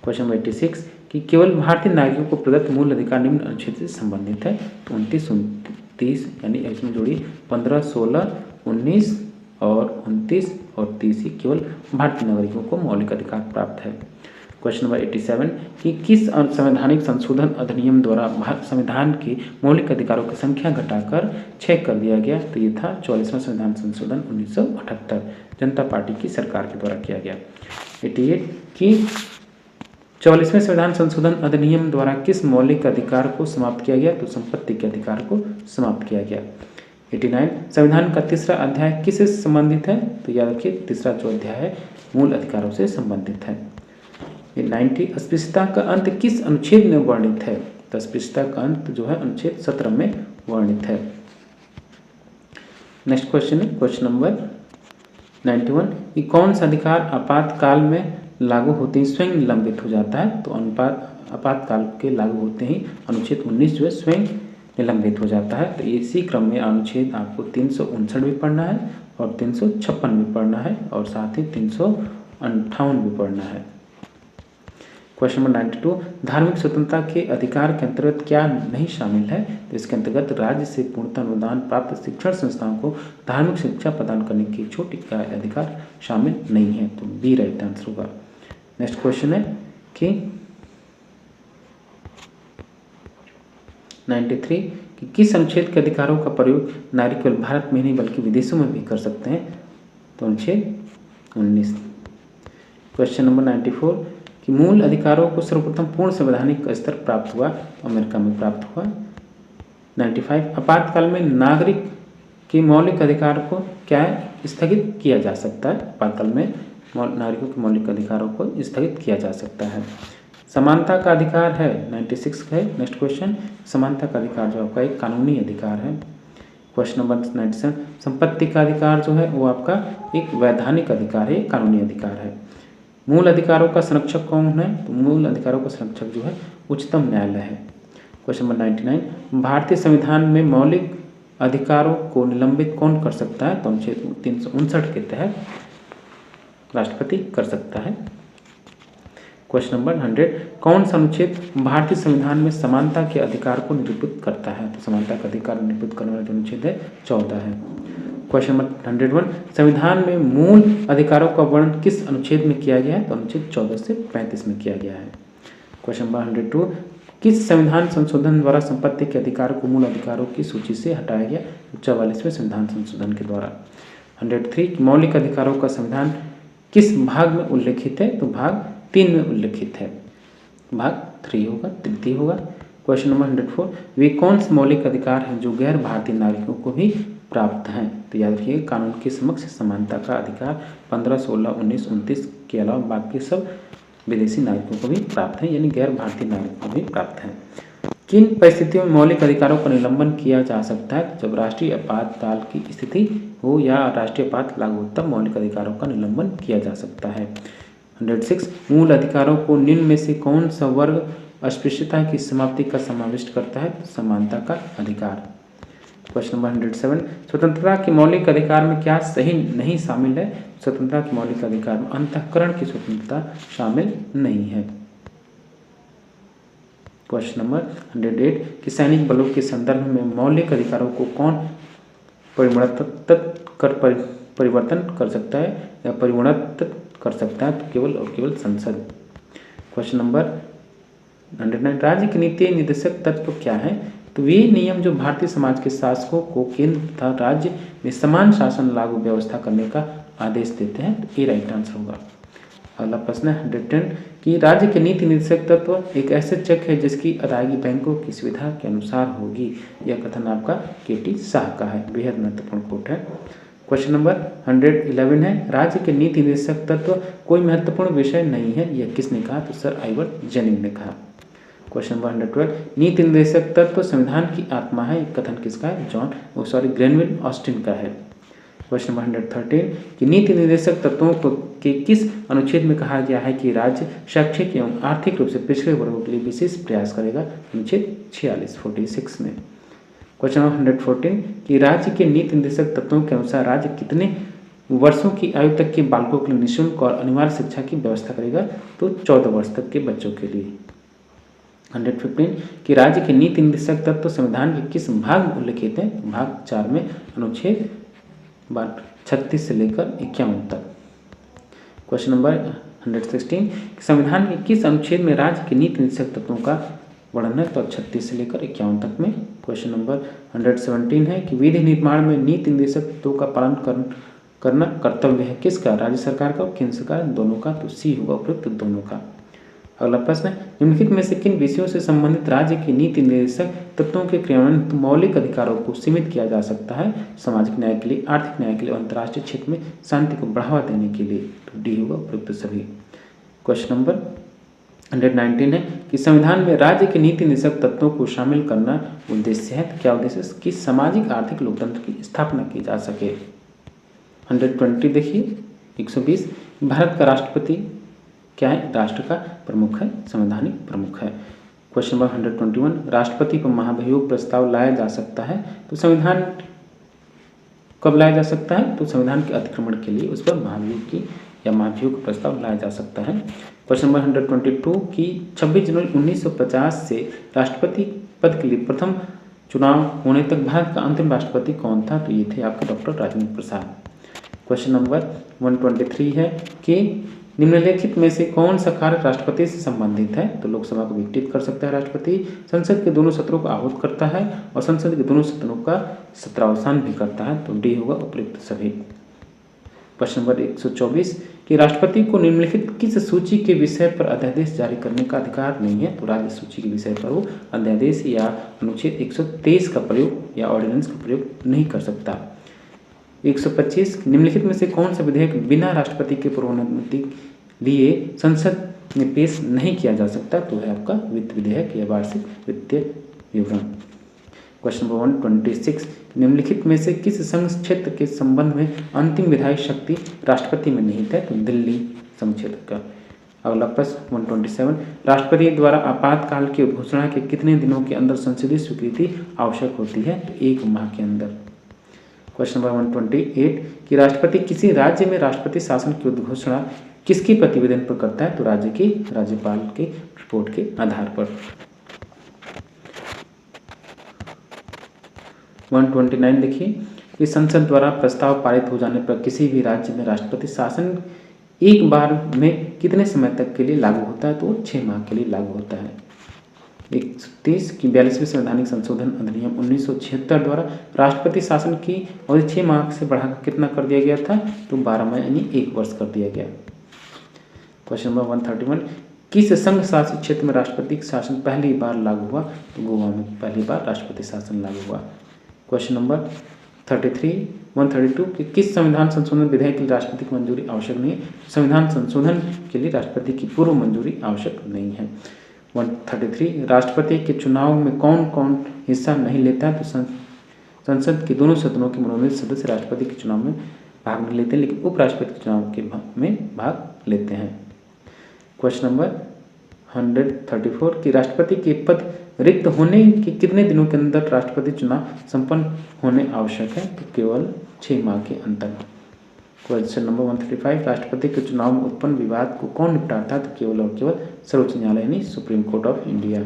क्वेश्चन नंबर 86 कि केवल भारतीय नागरिकों को प्रदत्त मूल अधिकार निम्न अनुच्छेद से संबंधित है। तो 29, 29 यानी इसमें जोड़ी 15, 16, 19 और 29 और 30 केवल भारतीय नागरिकों को मौलिक अधिकार प्राप्त है। क्वेश्चन नंबर 87 कि किस संवैधानिक संशोधन अधिनियम द्वारा संविधान के मौलिक अधिकारों की संख्या घटाकर 6 कर दिया गया? तो ये था 44वां संविधान संशोधन 1978 जनता पार्टी की सरकार के द्वारा किया गया। 88 कि 44वें संविधान संशोधन अधिनियम द्वारा किस मौलिक अधिकार को समाप्त किया गया? तो संपत्ति के अधिकार को समाप्त किया गया। 89 संविधान का तीसरा अध्याय किससे संबंधित है? तो याद रखिए, तीसरा जो अध्याय है मूल अधिकारों से संबंधित है। 90 अस्पृश्यता का अंत किस अनुच्छेद में वर्णित है? तो अस्पृश्यता का अंत जो है अनुच्छेद 17 में वर्णित है। नेक्स्ट क्वेश्चन है क्वेश्चन नंबर 91 कि कौन सा अधिकार आपातकाल में लागू होते ही स्वयं निलंबित हो जाता है? तो आपातकाल के लागू होते ही अनुच्छेद 19 जो है स्वयं निलंबित हो जाता है। तो इसी क्रम में अनुच्छेद आपको 359 भी पढ़ना है और 356 भी पढ़ना है और साथ ही 358 भी पढ़ना है। क्वेश्चन नंबर 92 धार्मिक स्वतंत्रता के अधिकार के अंतर्गत क्या नहीं शामिल है? तो इसके अंतर्गत राज्य से पूर्णतः अनुदान प्राप्त शिक्षण संस्थाओं को धार्मिक शिक्षा प्रदान करने की छूट का अधिकार शामिल नहीं है। तो बी राइट आंसर होगा। नेक्स्ट क्वेश्चन है कि 93 कि किस अनुच्छेद के अधिकारों का प्रयोग नागरिक केवल भारत में नहीं बल्कि विदेशों में भी कर सकते हैं? तो अनुच्छेद 19। क्वेश्चन नंबर 94 कि मूल अधिकारों को सर्वप्रथम पूर्ण संवैधानिक स्तर प्राप्त हुआ? तो अमेरिका में प्राप्त हुआ। 95 आपातकाल में नागरिक के मौलिक अधिकार को क्या स्थगित किया जा सकता है? आपातकाल में नागरिकों के मौलिक अधिकारों को स्थगित किया जा सकता है। समानता का अधिकार है 96 है नेक्स्ट क्वेश्चन। समानता का अधिकार जो आपका एक कानूनी अधिकार है। क्वेश्चन नंबर 97 संपत्ति का अधिकार जो है वो आपका एक वैधानिक अधिकार है, कानूनी अधिकार है। मूल अधिकारों का संरक्षक कौन है? तो मूल अधिकारों का संरक्षक जो है उच्चतम न्यायालय है। क्वेश्चन नंबर 99 भारतीय संविधान में मौलिक अधिकारों को निलंबित कौन कर सकता है? तो अनुच्छेद 359 के तहत राष्ट्रपति कर सकता है। क्वेश्चन नंबर 100 कौन सा अनुच्छेद भारतीय संविधान में समानता के अधिकार को निरूपित करता है? तो समानता का अधिकार निरूपित करने वाला जो अनुच्छेद है 14 है। क्वेश्चन नंबर 101 संविधान में मूल अधिकारों का वर्णन किस अनुच्छेद में किया गया है? तो अनुच्छेद 14 से 35 में किया गया है। क्वेश्चन नंबर 102 किस संविधान संशोधन द्वारा संपत्ति के अधिकार को मूल अधिकारों की सूची से हटाया गया? 44वें संविधान संशोधन के द्वारा। 103 मौलिक अधिकारों का संविधान किस भाग में उल्लेखित है? तो भाग 3 में उल्लेखित है, भाग 3 होगा, तृतीय होगा। क्वेश्चन नंबर 104 वे कौन से मौलिक अधिकार हैं जो गैर भारतीय नागरिकों को भी प्राप्त हैं? तो याद रखिए कानून के समक्ष समानता का अधिकार 15, 16, 19, 29 के अलावा बाकी सब विदेशी नागरिकों को भी प्राप्त है, यानी गैर भारतीय नागरिकों को भी प्राप्त है। किन परिस्थितियों में मौलिक अधिकारों का निलंबन किया जा सकता है? जब राष्ट्रीय आपातकाल की स्थिति हो या राष्ट्रीय आपात लागू हो तब मौलिक अधिकारों का निलंबन किया जा सकता है। 106 मूल अधिकारों को निम्न में से कौन सा वर्ग अस्पृश्यता की समाप्ति का समाविष्ट करता है? समानता का अधिकार। क्वेश्चन नंबर 107 स्वतंत्रता के मौलिक अधिकार में क्या सही नहीं शामिल है? स्वतंत्रता के मौलिक अधिकार में अंतःकरण की स्वतंत्रता शामिल नहीं है। क्वेश्चन नंबर 108 कि सैनिक बलों के संदर्भ में मौलिक अधिकारों को कौन परिवर्तन कर सकता है या परिवर्तित कर सकता है? तो केवल और केवल संसद। क्वेश्चन नंबर 109 राज्य के नीति निर्देशक तत्व क्या है? तो वे नियम जो भारतीय समाज के शासकों को केंद्र तथा राज्य में समान शासन लागू व्यवस्था करने का आदेश देते हैं। तो ये राइट आंसर होगा। अगला प्रश्न है 110 कि राज्य के नीति निर्देशक तत्व एक ऐसे चेक है जिसकी अदायगी बैंकों की सुविधा के अनुसार होगी। यह कथन आपका केटी शाह का है, बेहद महत्वपूर्ण कोट है। क्वेश्चन नंबर 111 है राज्य के नीति निर्देशक तत्व कोई महत्वपूर्ण विषय नहीं है, यह किसने कहा? तो सर आइवर जेनिंग ने कहा। क्वेश्चन नंबर 112 नीति निर्देशक तत्व संविधान की आत्मा है, कथन किसका है? ग्रेनविल ऑस्टिन का है। क्वेश्चन नंबर 113 कि नीति निर्देशक तत्वों को के किस अनुच्छेद में कहा गया है कि राज्य शैक्षिक एवं आर्थिक रूप से पिछड़े वर्गों के लिए विशेष प्रयास करेगा? अनुच्छेद 46 में। क्वेश्चन नंबर 114 कि राज्य के नीति निर्देशक तत्वों के अनुसार राज्य कितने वर्षों की आयु तक के बालकों के लिए निःशुल्क और अनिवार्य शिक्षा की व्यवस्था करेगा? तो 14 वर्ष तक के बच्चों के लिए। 115 कि राज्य के नीति निर्देशक तत्व संविधान के किस भाग में उल्लेखित है? भाग 4 में अनुच्छेद 36 से लेकर 51 तक। क्वेश्चन नंबर 116 संविधान के किस अनुच्छेद में राज्य के नीति निर्देशक तत्वों का वर्णन है? तो 36 से लेकर 51 तक में। क्वेश्चन नंबर 117 है कि विधि निर्माण में नीति निर्देशक तत्वों का पालन करना कर्तव्य है किसका? राज्य सरकार का और केंद्र सरकार, दोनों का। तो सी होगा उपयुक्त दोनों का। अगला प्रश्न है निम्नलिखित में से किन विषयों से संबंधित राज्य के नीति निर्देशक तत्वों के क्रियान्वयन मौलिक अधिकारों को सीमित किया जा सकता है? सामाजिक न्याय के लिए, आर्थिक न्याय के लिए, अंतर्राष्ट्रीय क्षेत्र में शांति को बढ़ावा देने के लिए। तो डी होगा उपयुक्त सभी। क्वेश्चन नंबर 119 है कि संविधान में राज्य के नीति निर्देशक तत्वों को शामिल करना उद्देश्य है। तो क्या उद्देश्य है? कि सामाजिक आर्थिक लोकतंत्र की स्थापना की जा सके। 120 देखिए 120 भारत का राष्ट्रपति क्या है? राष्ट्र का प्रमुख है, संवैधानिक प्रमुख है। क्वेश्चन नंबर 121 राष्ट्रपति पर महाभियोग प्रस्ताव लाया जा सकता है? तो संविधान कब लाया जा सकता है? तो संविधान के अतिक्रमण के लिए उस पर महाभियोग का प्रस्ताव लाया जा सकता है। क्वेश्चन नंबर 122 की 26 जनवरी 1950 से राष्ट्रपति पद के लिए प्रथम चुनाव होने तक भारत का अंतिम राष्ट्रपति कौन था? तो ये थे आपके doctor Rajendra Prasad. Question number 123 है कि निम्नलिखित में से कौन सा कार्य राष्ट्रपति से संबंधित है? तो लोकसभा को विघटित कर सकता है राष्ट्रपति, संसद के दोनों सत्रों को आहूत करता है और संसद के दोनों सदनों का सत्रावसान भी करता है। तो डी होगा उपयुक्त सभी। प्रश्न नंबर 124 कि राष्ट्रपति को निम्नलिखित किस सूची के विषय पर अध्यादेश जारी करने का अधिकार नहीं है? तो राज्य सूची के विषय पर वो अध्यादेश या अनुच्छेद 123 का प्रयोग या ऑर्डिनेंस का प्रयोग नहीं कर सकता। 125 निम्नलिखित में से कौन सा विधेयक बिना राष्ट्रपति के पूर्वानुमति लिए संसद में पेश नहीं किया जा सकता तो है आपका वित्त विधेयक या वार्षिक वित्तीय विवरण। क्वेश्चन नंबर 126, निम्नलिखित में से किस संघ क्षेत्र के संबंध में अंतिम विधायी शक्ति राष्ट्रपति में निहित है? तो दिल्ली संघ क्षेत्र का। अगला प्रश्न 127, राष्ट्रपति द्वारा आपातकाल की घोषणा के कितने दिनों के अंदर संसदीय स्वीकृति आवश्यक होती है? तो 1 माह के अंदर। क्वेश्चन नंबर 128, कि राष्ट्रपति किसी राज्य में राष्ट्रपति शासन की उद्घोषणा किसके प्रतिवेदन पर करता है? तो राज्य की राज्यपाल की रिपोर्ट के आधार पर। 129 देखिए कि संसद द्वारा प्रस्ताव पारित हो जाने पर किसी भी राज्य में राष्ट्रपति शासन एक बार में कितने समय तक के लिए लागू होता है? तो 6 माह के लिए लागू होता है। 130 की 42वीं संवैधानिक संशोधन अधिनियम 1976 द्वारा राष्ट्रपति शासन की अवधि 6 माह से बढ़ाकर कितना कर दिया गया था? तो 12 माह यानी 1 वर्ष कर दिया गया। क्वेश्चन नंबर 131, किस संघ शासित क्षेत्र में राष्ट्रपति शासन पहली बार लागू हुआ? तो गोवा में पहली बार राष्ट्रपति शासन लागू हुआ। क्वेश्चन नंबर 132 कि किस संविधान संशोधन विधेयक के लिए राष्ट्रपति की मंजूरी आवश्यक नहीं है? संविधान संशोधन के लिए राष्ट्रपति की पूर्व मंजूरी आवश्यक नहीं है। 133, राष्ट्रपति के चुनाव में कौन कौन हिस्सा नहीं लेता है? तो संसद के दोनों सदनों के मनोनीत सदस्य राष्ट्रपति के चुनाव में भाग नहीं लेते हैं, लेकिन उपराष्ट्रपति के चुनाव में भाग लेते हैं। क्वेश्चन नंबर 134 कि राष्ट्रपति के पद रिक्त होने के कितने दिनों के अंदर राष्ट्रपति चुनाव संपन्न होने आवश्यक है? तो केवल 6 माह के अंतर। क्वेश्चन नंबर 135, राष्ट्रपति के चुनाव में उत्पन्न विवाद को कौन निपटाता है? तो केवल और केवल सर्वोच्च न्यायालय यानी supreme court of India.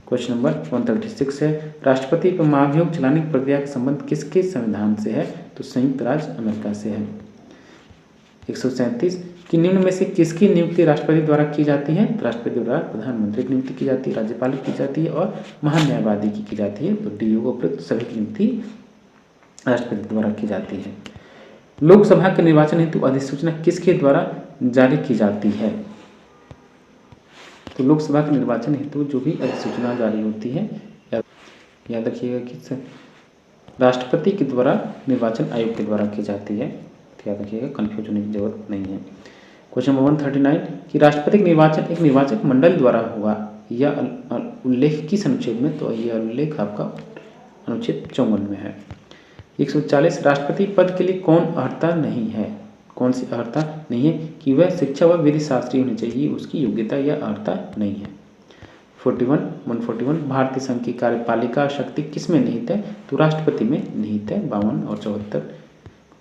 Question number 136 है, राष्ट्रपति पर महाभियोग चलाने की प्रक्रिया का संबंध किसके संविधान से है? तो संयुक्त राज्य अमेरिका से है। 137 कि निम्न में से किसकी नियुक्ति राष्ट्रपति द्वारा की जाती है? तो राष्ट्रपति द्वारा प्रधानमंत्री की नियुक्ति की जाती है, राज्यपाल की जाती है और महान्यायवादी की जाती है। तो डीओ उपयुक्त सभी की नियुक्ति राष्ट्रपति द्वारा की जाती है। लोकसभा के निर्वाचन हेतु अधिसूचना किसके द्वारा जारी की जाती है? तो लोकसभा के निर्वाचन हेतु जो भी अधिसूचना जारी होती है याद रखिएगा कि राष्ट्रपति के द्वारा निर्वाचन आयोग के द्वारा की जाती है। याद रखिएगा, कन्फ्यूज होने की जरूरत नहीं है। क्वेश्चन नंबर 139 कि राष्ट्रपति निर्वाचन एक निर्वाचक मंडल द्वारा हुआ यह उल्लेख किस अनुच्छेद में? तो यह उल्लेख आपका अनुच्छेद 54 में है। 140 राष्ट्रपति पद के लिए कौन अर्हता नहीं है? कौन सी अर्हता नहीं है? कि वह शिक्षा व विधि शास्त्री होनी चाहिए, उसकी योग्यता या अर्हता नहीं है। 141 भारतीय संघ की कार्यपालिका शक्ति किस में निहित है? तो राष्ट्रपति में निहित है। 52 और 74।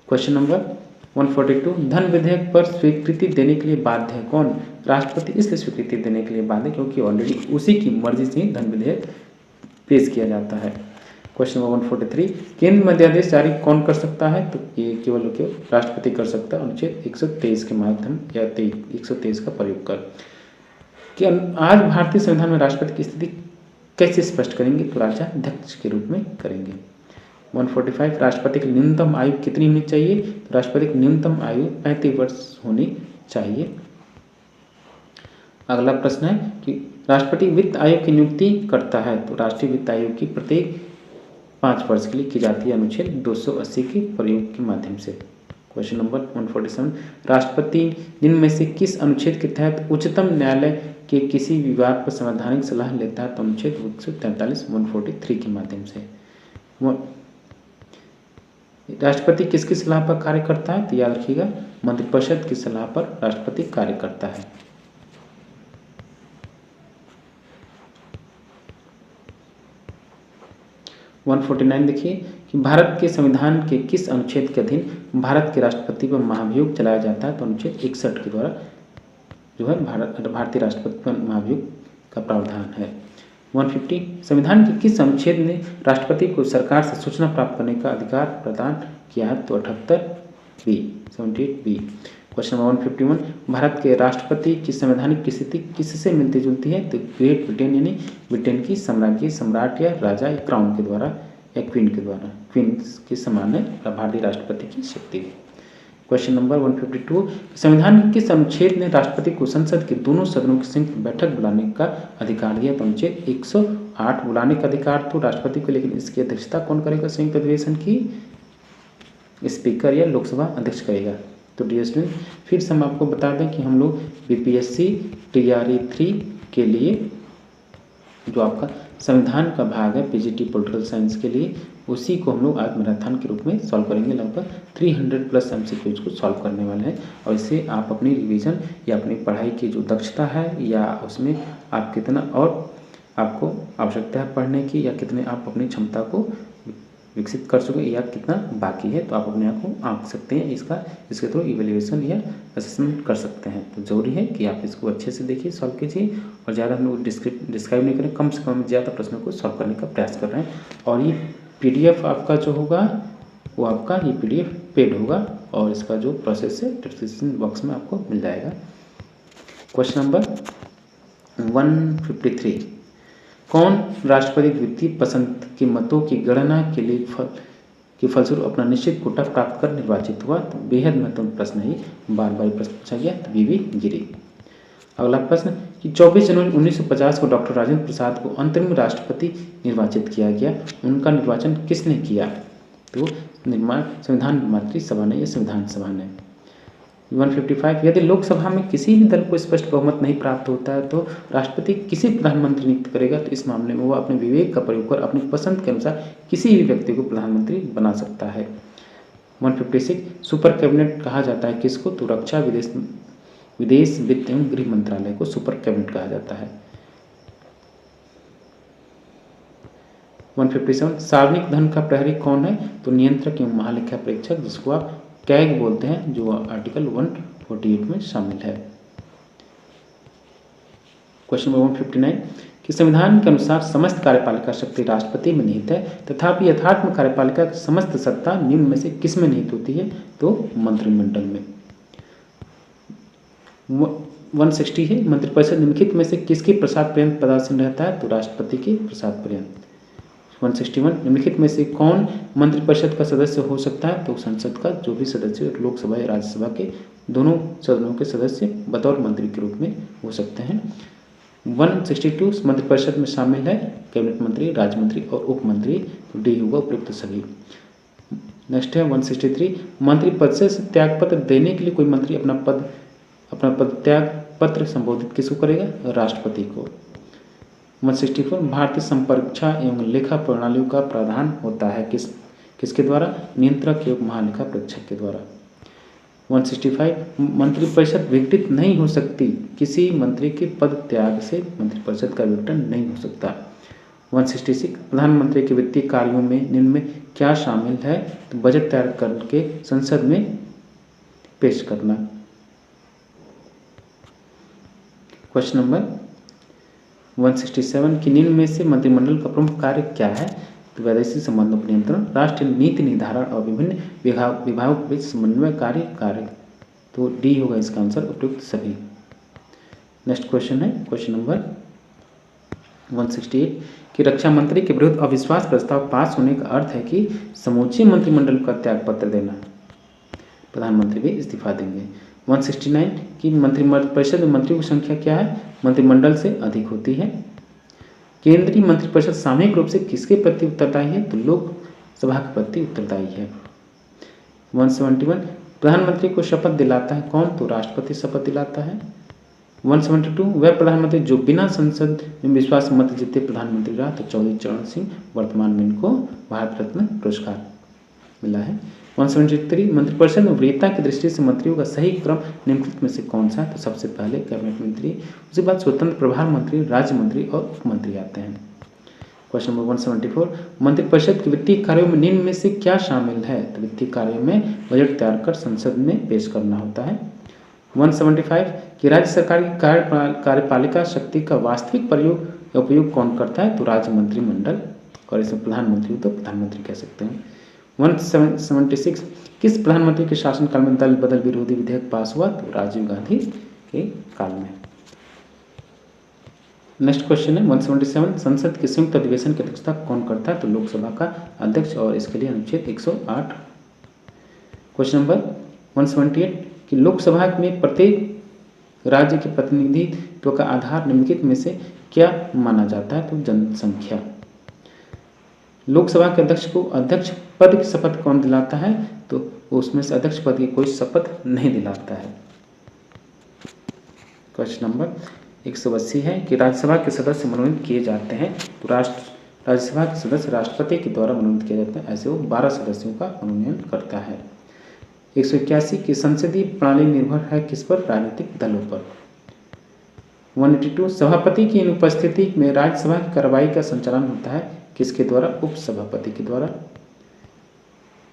क्वेश्चन नंबर 142 धन विधेयक पर स्वीकृति देने के लिए बाध्य है कौन? राष्ट्रपति इसलिए स्वीकृति देने के लिए बाध्य है क्योंकि ऑलरेडी उसी की मर्जी से ही धन विधेयक पेश किया जाता है। क्वेश्चन नंबर 143 केंद्र में अध्यादेश जारी कौन कर सकता है? तो ये केवल राष्ट्रपति कर सकता है अनुच्छेद 123 के माध्यम या 123 का प्रयोग कर। कि आज भारतीय संविधान में राष्ट्रपति की स्थिति कैसे स्पष्ट करेंगे? तो राज्याध्यक्ष के रूप में करेंगे। 145 राष्ट्रपति की न्यूनतम आयु कितनी होनी चाहिए? तो राष्ट्रपति की न्यूनतम आयु 35 वर्ष होनी चाहिए। अगला प्रश्न है कि राष्ट्रपति वित्त आयोग की नियुक्ति करता है तो राष्ट्रीय वित्त आयोग की प्रत्येक 5 वर्ष के लिए की जाती है अनुच्छेद 280 के प्रयोग के माध्यम से। क्वेश्चन नंबर 147 राष्ट्रपति जिनमें से किस अनुच्छेद के तहत उच्चतम न्यायालय के किसी विवाद पर संवैधानिक सलाह लेता है? तो अनुच्छेद 143 143 के माध्यम से। राष्ट्रपति किसकी सलाह पर कार्य करता है? तो याद रखिएगा मंत्रिपरिषद की सलाह पर राष्ट्रपति कार्य करता है। वन 149 देखिए कि भारत के संविधान के किस अनुच्छेद के अधीन भारत के राष्ट्रपति पर महाभियोग चलाया जाता है? तो अनुच्छेद 61 के द्वारा जो है भारतीय राष्ट्रपति पर महाभियोग का प्रावधान है। 150 संविधान के किस अनुच्छेद ने राष्ट्रपति को सरकार से सूचना प्राप्त करने का अधिकार प्रदान किया है? तो 78B। क्वेश्चन नंबर 151 भारत के राष्ट्रपति की संवैधानिक स्थिति किससे मिलती जुलती है? तो ग्रेट ब्रिटेन यानी ब्रिटेन की साम्राज्य सम्राट या राजा या क्राउन के द्वारा या क्वीन के द्वारा, क्वीन के समान है भारतीय राष्ट्रपति की शक्ति। क्वेश्चन नंबर 152 संविधान के किस अनुच्छेद ने राष्ट्रपति को संसद के दोनों सदनों की संयुक्त बैठक बुलाने का अधिकार दिया? तो अनुच्छेद 108 बुलाने का अधिकार तो राष्ट्रपति को, लेकिन इसकी अध्यक्षता कौन करेगा? संयुक्त अधिवेशन की स्पीकर या लोकसभा अध्यक्ष करेगा। तो डियर स्टूडेंट, फिर से हम आपको बता दें कि हम लोग बीपीएससी TRE 3 के लिए जो आपका संविधान का भाग है पीजीटी पॉलिटिकल साइंस के लिए, उसी को हम लोग आज मैराथन के रूप में सॉल्व करेंगे। लगभग 300+ MCQs को सॉल्व करने वाले हैं और इससे आप अपनी रिवीजन या अपनी पढ़ाई की जो दक्षता है या उसमें आप कितना और आपको आवश्यकता है पढ़ने की या कितने आप अपनी क्षमता को विकसित कर चुके या कितना बाकी है, तो आप अपने आप को आंक सकते हैं। इसके थ्रू इवेल्युएशन या असेसमेंट कर सकते हैं। तो ज़रूरी है कि आप इसको अच्छे से देखिए, सॉल्व कीजिए और ज़्यादा हम लोग डिस्क्राइब नहीं करें, कम से कम ज़्यादा प्रश्नों को सॉल्व करने का प्रयास कर रहे हैं। और ये PDF आपका जो होगा वो आपका ये PDF पेड होगा और इसका जो प्रोसेस है डिस्क्रिप्शन बॉक्स में आपको मिल जाएगा। क्वेश्चन नंबर 153, कौन राष्ट्रपति द्वितीय पसंद के मतों की गणना के लिए फलस्वरूप अपना निश्चित कोटा प्राप्त कर निर्वाचित हुआ? तो बेहद महत्वपूर्ण प्रश्न है, बार बार प्रश्न पूछा गया। तो BB गिरी। अगला प्रश्न कि 24 जनवरी 1950 को डॉक्टर राजेंद्र प्रसाद को अंतरिम राष्ट्रपति निर्वाचित किया गया। उनका निर्वाचन किसने किया? तो संविधान निर्मात्री सभा ने या संविधान सभा ने। 155, यदि लोकसभा में किसी भी दल को स्पष्ट बहुमत नहीं प्राप्त होता है तो राष्ट्रपति किसे प्रधानमंत्री नियुक्त करेगा? तो इस मामले में वो अपने विवेक का प्रयोग कर अपनी पसंद के अनुसार किसी भी व्यक्ति को प्रधानमंत्री बना सकता है। 156, सुपर कैबिनेट कहा जाता है किसको? तो रक्षा, विदेश, वित्त एवं गृह मंत्रालय को सुपर कैबिनेट कहा जाता है। 157, सार्वजनिक धन का प्रहरी कौन है? तो नियंत्रक एवं महालेखा परीक्षक, जिसको आप कैग बोलते हैं, जो आर्टिकल 148 में शामिल है। क्वेश्चन नंबर 159 कि संविधान के अनुसार समस्त कार्यपालिका शक्ति राष्ट्रपति में निहित है, तथापि यथार्थ में कार्यपालिका की समस्त सत्ता निम्न में से किस में निहित होती है? तो मंत्रिमंडल में। 160 है, मंत्रिपरिषद निम्नलिखित में से किसके प्रसाद पर्यंत पदासीन रहता है? तो राष्ट्रपति के प्रसाद पर्यंत। 161, निम्नलिखित में से कौन मंत्रिपरिषद का सदस्य हो सकता है? तो संसद का जो भी सदस्य लोकसभा या राज्यसभा के दोनों सदनों के सदस्य बतौर मंत्री के रूप में हो सकते हैं। 162, मंत्रिपरिषद में शामिल है कैबिनेट मंत्री, राज्य मंत्री और उप मंत्री। तो डी होगा उपयुक्त सभी। नेक्स्ट है 163, मंत्री पद से त्यागपत्र देने के लिए कोई मंत्री अपना पद त्याग पत्र संबोधित किसको करेगा? राष्ट्रपति को। 164, भारतीय संपरीक्षा एवं लेखा प्रणालियों का प्रावधान होता है किसके द्वारा? नियंत्रक एवं महालेखा परीक्षक के द्वारा। 165, मंत्रिपरिषद विघटित नहीं हो सकती, किसी मंत्री के पद त्याग से मंत्रिपरिषद का विघटन नहीं हो सकता। 166, प्रधानमंत्री के वित्तीय कार्यों में निम्न में क्या शामिल है? तो बजट तैयार करके संसद में पेश करना। क्वेश्चन नंबर 167 की निम्न में से मंत्रिमंडल का प्रमुख कार्य क्या है? तो वैदेशिक संबंधों पर नियंत्रण, राष्ट्रीय नीति निर्धारण और विभिन्न विभागों के बीच समन्वय कार्य। तो डी होगा इसका आंसर, उपयुक्त सभी। नेक्स्ट क्वेश्चन है क्वेश्चन नंबर 168 कि रक्षा मंत्री के विरुद्ध अविश्वास प्रस्ताव पास होने का अर्थ है कि समूचे मंत्रिमंडल का त्यागपत्र देना, प्रधानमंत्री भी इस्तीफा देंगे। 169 की मंत्रिपरिषद में मंत्रियों की संख्या क्या है? मंत्रिमंडल से अधिक होती है। केंद्रीय मंत्रिपरिषद सामूहिक रूप से किसके प्रति उत्तरदायी है? तो लोकसभा के प्रति उत्तरदायी है। 171 प्रधानमंत्री को शपथ दिलाता है कौन? तो राष्ट्रपति शपथ दिलाता है। 172 वह प्रधानमंत्री जो बिना संसद में विश्वास मत जीते प्रधानमंत्री रहा, तो चौधरी चरण सिंह, वर्तमान में इनको भारत रत्न पुरस्कार मिला है। 173 मंत्रिपरिषद में वरीयता की दृष्टि से मंत्रियों का सही क्रम निम्नलिखित में से कौन सा है? तो सबसे पहले कैबिनेट मंत्री, उसके बाद स्वतंत्र प्रभार मंत्री, राज्य मंत्री और उप मंत्री आते हैं। क्वेश्चन नंबर 174 मंत्रिपरिषद के वित्तीय कार्यों में निम्न में से क्या शामिल है? तो वित्तीय कार्यों में बजट तैयार कर संसद में पेश करना होता है। 175 कि राज्य सरकार की कार्यपालिका शक्ति का वास्तविक उपयोग कौन करता है? तो राज्य मंत्रिमंडल, और इसमें प्रधानमंत्री तो प्रधानमंत्री कह सकते हैं। 176 किस प्रधानमंत्री के शासनकाल में दल बदल विरोधी विधेयक पास हुआ? तो राजीव गांधी के काल में। नेक्स्ट क्वेश्चन है 177 संसद के संयुक्त अधिवेशन की अध्यक्षता कौन करता है? तो लोकसभा का अध्यक्ष, और इसके लिए अनुच्छेद 108। क्वेश्चन नंबर 178 कि लोकसभा में प्रत्येक राज्य के प्रतिनिधित्व का आधार निम्नलिखित में से क्या माना जाता है? तो जनसंख्या। लोकसभा के अध्यक्ष को अध्यक्ष पद की शपथ कौन दिलाता है? तो वो उसमें से अध्यक्ष पद की कोई शपथ नहीं दिलाता है। क्वेश्चन नंबर 180 है कि राज्यसभा के सदस्य मनोनीत किए जाते हैं तो राज्यसभा के सदस्य राष्ट्रपति के द्वारा मनोनीत किए जाते हैं। ऐसे वो 12 सदस्यों का मनोनयन करता है। 181 की संसदीय प्रणाली निर्भर है किस पर? राजनीतिक दलों पर। 182 सभापति की अनुपस्थिति में राज्यसभा की कार्रवाई का संचालन होता है किसके द्वारा? उपसभापति के द्वारा।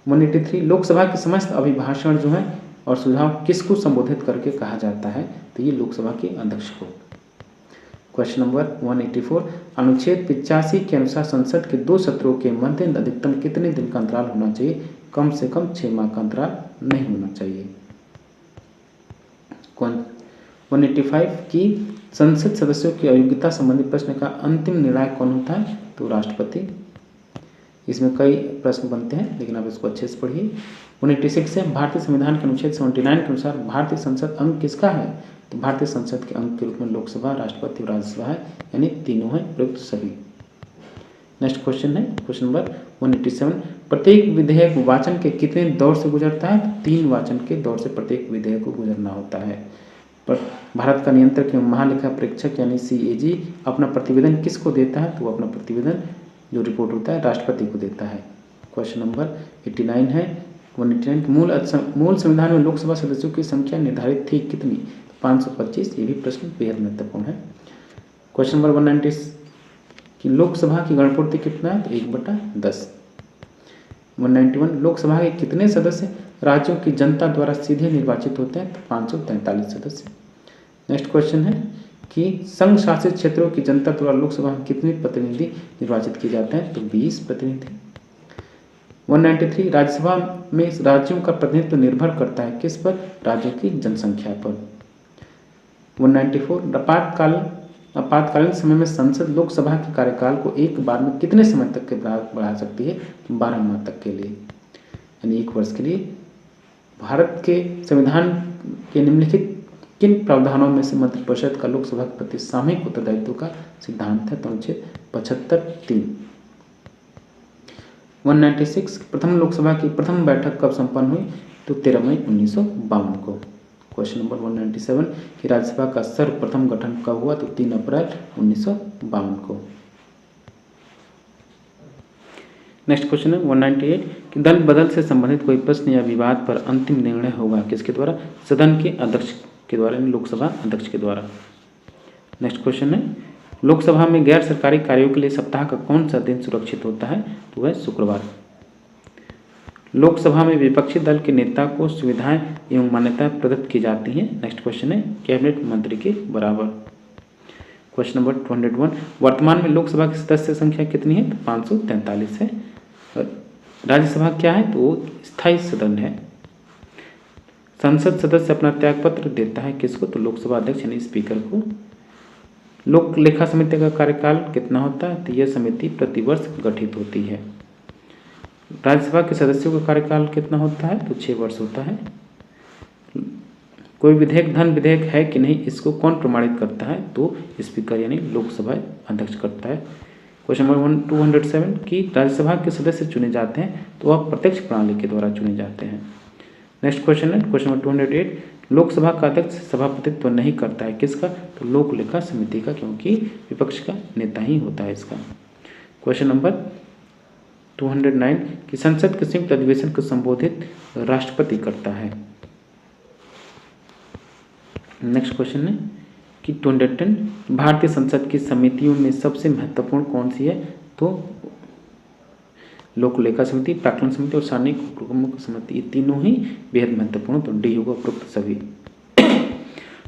183 लोकसभा के समस्त अभिभाषण जो है और सुझाव किसको संबोधित करके कहा जाता है? तो ये लोकसभा के अध्यक्ष को। क्वेश्चन नंबर 184 अनुच्छेद 85 के अनुसार संसद के 2 सत्रों के मध्य अधिकतम कितने दिन का अंतराल होना चाहिए? कम से कम 6 माह का अंतराल नहीं होना चाहिए। 185 की संसद सदस्यों की अयोग्यता संबंधी प्रश्न का अंतिम निर्णायक कौन होता है? तो राष्ट्रपति। इसमें कई प्रश्न बनते हैं लेकिन आप इसको अच्छे से पढ़िए। 186 है भारतीय संविधान के अनुच्छेद 79 के अनुसार भारतीय संसद अंग किसका है? तो भारतीय संसद के अंग के रूप में लोकसभा, राष्ट्रपति और राज्यसभा है, यानी तीनों हैं प्रयुक्त सभी। नेक्स्ट क्वेश्चन है क्वेश्चन नंबर 187 प्रत्येक विधेयक वाचन के कितने दौर से गुजरता है? तो 3 वाचन के दौर से प्रत्येक विधेयक को गुजरना होता है। पर भारत का नियंत्रक एवं महालेखा परीक्षक यानी CAG अपना प्रतिवेदन किसको देता है? तो वो अपना प्रतिवेदन जो रिपोर्ट होता है राष्ट्रपति को देता है। क्वेश्चन नंबर 89 है 189 मूल संविधान में लोकसभा सदस्यों की संख्या निर्धारित थी कितनी? 525। ये भी प्रश्न बेहद महत्वपूर्ण है। क्वेश्चन नंबर 190 कि लोकसभा की गणपूर्ति कितना है? तो 1/10। 191 लोकसभा के कितने सदस्य राज्यों की जनता द्वारा सीधे निर्वाचित होते हैं? तो 543 सदस्य। नेक्स्ट क्वेश्चन है कि संघ शासित क्षेत्रों की जनता द्वारा लोकसभा में कितने प्रतिनिधि निर्वाचित किए जाते हैं? तो 20 प्रतिनिधि। 193 राज्यसभा में राज्यों का प्रतिनिधित्व निर्भर करता है किस पर? राज्यों की जनसंख्या पर। 194 आपातकालीन समय में संसद लोकसभा के कार्यकाल को एक बार में कितने समय तक के बढ़ा सकती है? 12 माह तक के लिए, यानी 1 वर्ष के लिए। भारत के संविधान के निम्नलिखित किन प्रावधानों में से मंत्रिपरिषद का लोकसभा के प्रति सामूहिक उत्तरदायित्व का सिद्धांत है? तो अनुच्छेद 75(3). 196 प्रथम लोकसभा की प्रथम बैठक कब संपन्न हुई? तो 13 मई 1952 को। क्वेश्चन नंबर 197 कि राज्यसभा का सर्वप्रथम गठन कब हुआ? तो 3 अप्रैल 1952 को। नेक्स्ट क्वेश्चन है 198 कि दल बदल से संबंधित कोई प्रश्न या विवाद पर अंतिम निर्णय होगा किसके द्वारा? सदन के अध्यक्ष के द्वारा, यानी लोकसभा अध्यक्ष के द्वारा। नेक्स्ट क्वेश्चन है लोकसभा में गैर सरकारी कार्यों के लिए सप्ताह का कौन सा दिन सुरक्षित होता है? तो वह शुक्रवार। लोकसभा में विपक्षी दल के नेता को सुविधाएं एवं मान्यताएं प्रदत्त की जाती हैं। नेक्स्ट क्वेश्चन है कैबिनेट मंत्री के बराबर। क्वेश्चन नंबर 201 वर्तमान में लोकसभा की सदस्य संख्या कितनी है? तो 543 है। राज्यसभा क्या है? तो वो स्थायी सदन है। संसद सदस्य अपना त्यागपत्र देता है किसको? तो लोकसभा अध्यक्ष यानी स्पीकर को। लोक लेखा समिति का कार्यकाल कितना होता है? तो यह समिति प्रतिवर्ष गठित होती है। राज्यसभा के सदस्यों का कार्यकाल कितना होता है? तो 6 वर्ष होता है। कोई विधेयक धन विधेयक है कि नहीं, इसको कौन प्रमाणित करता है? तो स्पीकर यानी लोकसभा अध्यक्ष करता है। क्वेश्चन नंबर 207 कि राज्यसभा के सदस्य चुने जाते हैं तो वह प्रत्यक्ष प्रणाली के द्वारा चुने जाते हैं। नेक्स्ट क्वेश्चन है क्वेश्चन नंबर 208 लोकसभा का अध्यक्ष सभापतित्व नहीं करता है किसका? तो लोक लेखा समिति का, क्योंकि विपक्ष का नेता ही होता है इसका। क्वेश्चन नंबर 209 कि संसद के संयुक्त अधिवेशन को संबोधित राष्ट्रपति करता है। नेक्स्ट क्वेश्चन है कि 210 भारतीय संसद की समितियों में सबसे महत्वपूर्ण कौन सी है? तो लोक लेखा समिति, प्राक्कलन समिति और सार्वजनिक उपक्रमों समिति, ये तीनों ही बेहद महत्वपूर्ण, तो डी होगा उपरोक्त सभी।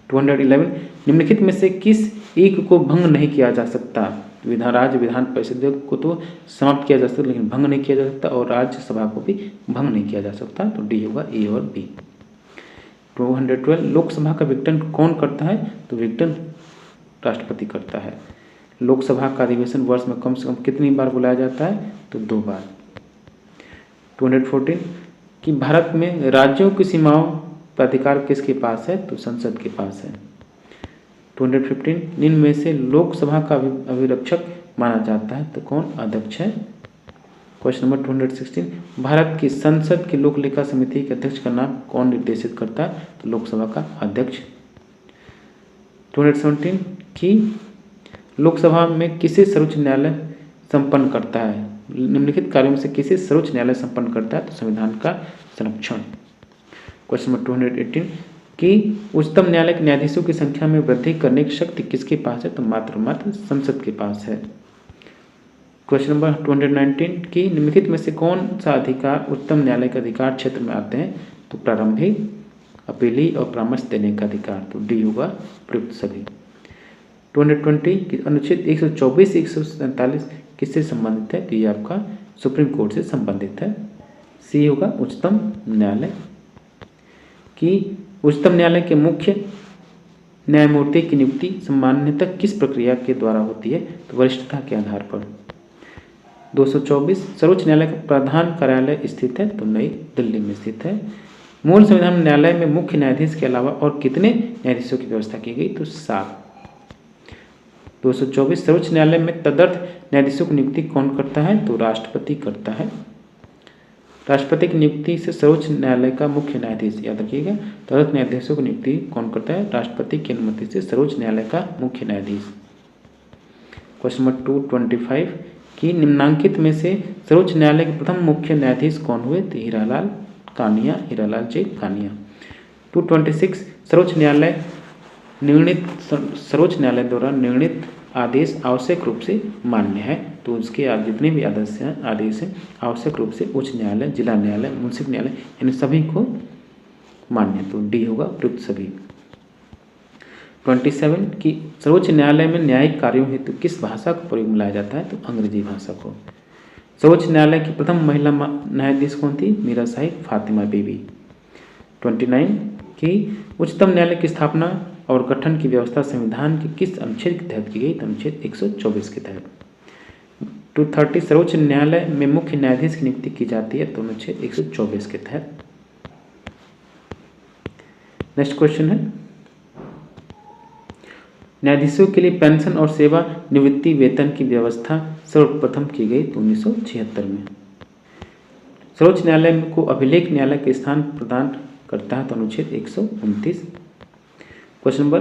211 निम्नलिखित में से किस एक को भंग नहीं किया जा सकता? राज्य विधान परिषद को तो समाप्त किया जा सकता लेकिन भंग नहीं किया जा सकता, और राज्यसभा को भी भंग नहीं किया जा सकता, तो डी होगा ए और बी। 212 लोकसभा का विघटन कौन करता है? तो विघटन राष्ट्रपति करता है। लोकसभा का अधिवेशन वर्ष में कम से कम कितनी बार बुलाया जाता है? तो 2 बार। 214 कि भारत में राज्यों की सीमाओं का अधिकार किसके पास है? तो संसद के पास है। 215 निम्न में से लोकसभा का अभिरक्षक माना जाता है तो कौन? अध्यक्ष है। क्वेश्चन नंबर 216, भारत की संसद की लोक लेखा समिति के अध्यक्ष का नाम कौन निर्देशित करता है? तो लोकसभा का अध्यक्ष। 217 की लोकसभा में किसे सर्वोच्च न्यायालय संपन्न करता है? निम्नलिखित कार्यों में से किसे सर्वोच्च न्यायालय संपन्न करता है? तो संविधान का संरक्षण। क्वेश्चन नंबर 218 कि उच्चतम न्यायालय के न्यायाधीशों की संख्या में वृद्धि करने की शक्ति किसके पास है? तो मात्र संसद के पास है। क्वेश्चन नंबर 219 की निम्नलिखित में से कौन सा अधिकार उच्चतम न्यायालय के अधिकार क्षेत्र में आते हैं? तो प्रारंभिक, अपीली और परामर्श देने का अधिकार। तो डी होगा प्रयुक्त सभी। 220 की अनुच्छेद 124 147 किससे संबंधित है? तो ये आपका सुप्रीम कोर्ट से संबंधित है। सी होगा उच्चतम न्यायालय। कि उच्चतम न्यायालय के मुख्य न्यायमूर्ति की नियुक्ति सामान्यतः किस प्रक्रिया के द्वारा होती है? तो वरिष्ठता के आधार पर। 224 सर्वोच्च न्यायालय का प्रधान कार्यालय स्थित है? तो नई दिल्ली में स्थित है। मूल संविधान न्यायालय में मुख्य न्यायाधीश के अलावा और कितने न्यायाधीशों की व्यवस्था की गई? तो 7। 224 सर्वोच्च न्यायालय में तदर्थ न्यायाधीशों की नियुक्ति कौन करता है? तो राष्ट्रपति करता है। राष्ट्रपति की नियुक्ति से सर्वोच्च न्यायालय का मुख्य न्यायाधीश, याद रखिएगा, तदर्थ न्यायाधीशों की नियुक्ति कौन करता है? राष्ट्रपति की अनुमति से सर्वोच्च न्यायालय का मुख्य न्यायाधीश। क्वेश्चन नंबर 225 कि निम्नांकित में से सर्वोच्च न्यायालय के प्रथम मुख्य न्यायाधीश कौन हुए? तो हीरालाल जे कानिया। 226 सर्वोच्च न्यायालय द्वारा निर्णीत आदेश आवश्यक रूप से मान्य है। तो उसके जितने भी आदेश हैं आवश्यक रूप से उच्च न्यायालय, जिला न्यायालय, मुंसिफ न्यायालय इन सभी को मान्य। तो डी होगा प्रयुक्त सभी। 27 की सर्वोच्च न्यायालय में न्यायिक कार्यों हेतु किस भाषा का प्रयोग में लाया जाता है? तो अंग्रेजी भाषा को। सर्वोच्च न्यायालय की प्रथम महिला न्यायाधीश कौन थी? मीरा साहिब फातिमा बीबी। 29 की उच्चतम न्यायालय की स्थापना और गठन की व्यवस्था संविधान के किस अनुच्छेद के तहत की गई? तो अनुच्छेद 124 के तहत। 230 सर्वोच्च न्यायालय में मुख्य न्यायाधीश की नियुक्ति की जाती है? तो अनुच्छेद 124 के तहत। नेक्स्ट क्वेश्चन है, न्यायाधीशों के लिए पेंशन और सेवा निवृत्ति वेतन की व्यवस्था सर्वप्रथम की गई? तो 1976 में। सर्वोच्च न्यायालय को अभिलेख न्यायालय के स्थान प्रदान करता है? तो अनुच्छेद 129। क्वेश्चन नंबर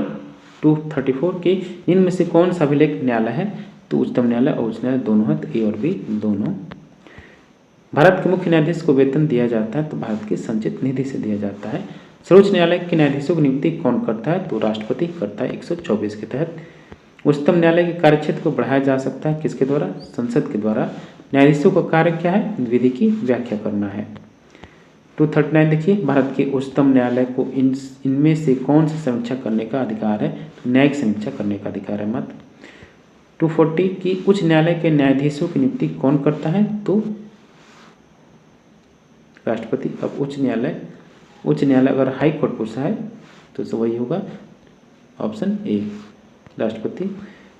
234 की इनमें से कौन सा अभिलेख न्यायालय है? तो उच्चतम न्यायालय और उच्च न्यायालय दोनों है, तो ए और बी दोनों। भारत के मुख्य न्यायाधीश को वेतन दिया जाता है? तो भारत की संचित निधि से दिया जाता है। सर्वोच्च न्यायालय के न्यायाधीशों की नियुक्ति कौन करता है? तो राष्ट्रपति करता है 124 के तहत। उच्चतम न्यायालय के कार्यक्षेत्र को बढ़ाया जा सकता है किसके द्वारा? संसद के द्वारा। न्यायाधीशों का कार्य क्या है? विधि की व्याख्या करना है। 239 देखिए, भारत के उच्चतम न्यायालय को इनमें से कौन सी समीक्षा करने का अधिकार है? तो न्यायिक समीक्षा करने का अधिकार है मत। 240 की उच्च न्यायालय के न्यायाधीशों की नियुक्ति कौन करता है? तो राष्ट्रपति। अब उच्च न्यायालय अगर हाई कोर्ट पूछा है तो वही होगा ऑप्शन ए, राष्ट्रपति।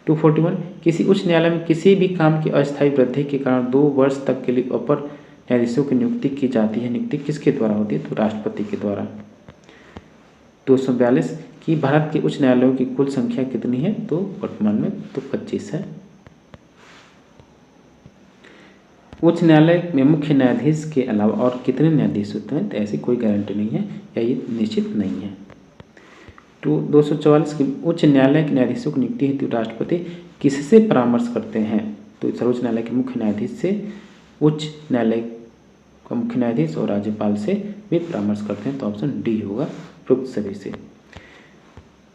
241 किसी उच्च न्यायालय में किसी भी काम की अस्थायी वृद्धि के कारण 2 वर्ष तक के लिए अपर न्यायाधीशों की नियुक्ति की जाती है। नियुक्ति किसके द्वारा होती है? तो राष्ट्रपति के द्वारा। 242 कि भारत के उच्च न्यायालयों की कुल संख्या कितनी है? तो वर्तमान में तो 25 है। उच्च न्यायालय में मुख्य न्यायाधीश के अलावा और कितने न्यायाधीश होते हैं? तो ऐसी कोई गारंटी नहीं है या ये निश्चित नहीं है। 244 की उच्च न्यायालय के न्यायाधीशों की नियुक्ति हेतु राष्ट्रपति किससे परामर्श करते हैं? तो सर्वोच्च न्यायालय के मुख्य न्यायाधीश से, उच्च न्यायालय का मुख्य न्यायाधीश और राज्यपाल से भी परामर्श करते हैं। तो ऑप्शन डी होगा उपयुक्त सभी से।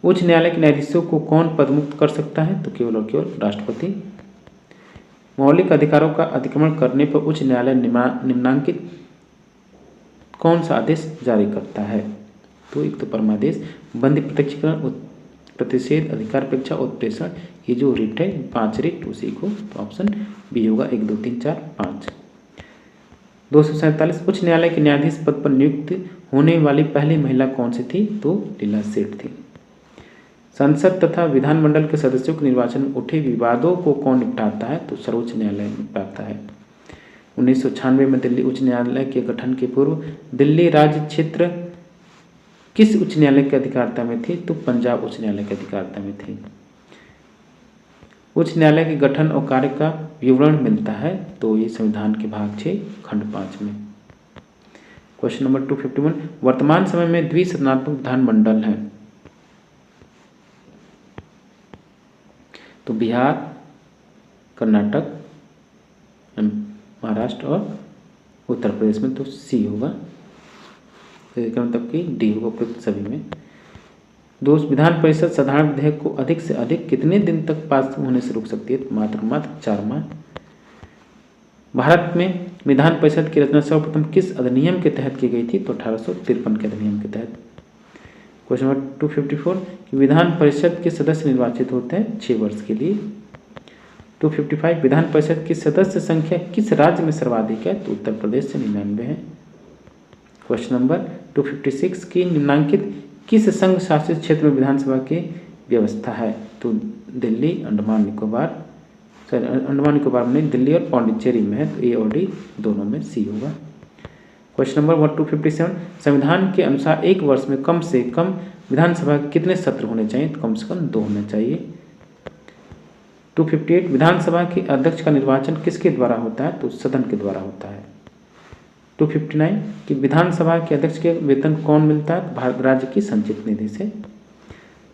उच्च न्यायालय के न्यायाधीशों को कौन पदमुक्त कर सकता है? तो केवल और केवल राष्ट्रपति। मौलिक अधिकारों का अतिक्रमण करने पर उच्च न्यायालय निम्नांकित कौन सा आदेश जारी करता है? तो एक तो परमादेश, बंदी प्रत्यक्षीकरण, प्रतिषेध, अधिकार अपेक्षा, उत्प्रेषण, ये जो रिट है 5 रिट उसी को। तो ऑप्शन बी होगा 1 2 3 4 5। 247 उच्च न्यायालय के न्यायाधीश पद पर नियुक्त होने वाली पहली महिला कौन सी थी? तो लीला सेठ थी। संसद तथा विधानमंडल के सदस्यों के निर्वाचन में उठे विवादों को कौन निपटाता है? तो सर्वोच्च न्यायालय निपटाता है। 1996 में दिल्ली उच्च न्यायालय के गठन के पूर्व दिल्ली राज्य क्षेत्र किस उच्च न्यायालय के अधिकारिता में थी? तो पंजाब उच्च न्यायालय के अधिकारिता में थी। उच्च न्यायालय के गठन और कार्य का विवरण मिलता है, तो ये संविधान के भाग 6 खंड 5 में। क्वेश्चन नंबर 251, वर्तमान समय में द्विसदनात्मक विधानमंडल है, तो बिहार, कर्नाटक, महाराष्ट्र और उत्तर प्रदेश में, तो सी होगा, मतलब कि डी होगा उपयुक्त सभी में। दोस्त, विधान परिषद साधारण विधेयक को अधिक से अधिक कितने दिन तक पास होने से रोक सकती है? मात्र 4 माह। भारत में विधान परिषद की रचना सर्वप्रथम किस अधिनियम के तहत की गई थी? तो 1853 के अधिनियम के तहत। क्वेश्चन नंबर 254 कि विधान परिषद के सदस्य निर्वाचित होते हैं 6 वर्ष के लिए। 255 विधान परिषद की सदस्य संख्या किस राज्य में सर्वाधिक है? तो उत्तर प्रदेश से 99 है। क्वेश्चन नंबर 256 की निम्नलिखित किस संघ शासित क्षेत्र में विधानसभा की व्यवस्था है? तो दिल्ली, अंडमान निकोबार में दिल्ली और पौंडीचेरी में है, तो ए और डी दोनों में सी होगा। क्वेश्चन नंबर 257 संविधान के अनुसार एक वर्ष में कम से कम विधानसभा के कितने सत्र होने चाहिए? तो कम से कम 2 होने चाहिए। 258 विधानसभा के अध्यक्ष का निर्वाचन किसके द्वारा होता है? तो सदन के द्वारा होता है। 259 कि विधानसभा के अध्यक्ष के वेतन कौन मिलता है? भारत राज्य की संचित निधि से।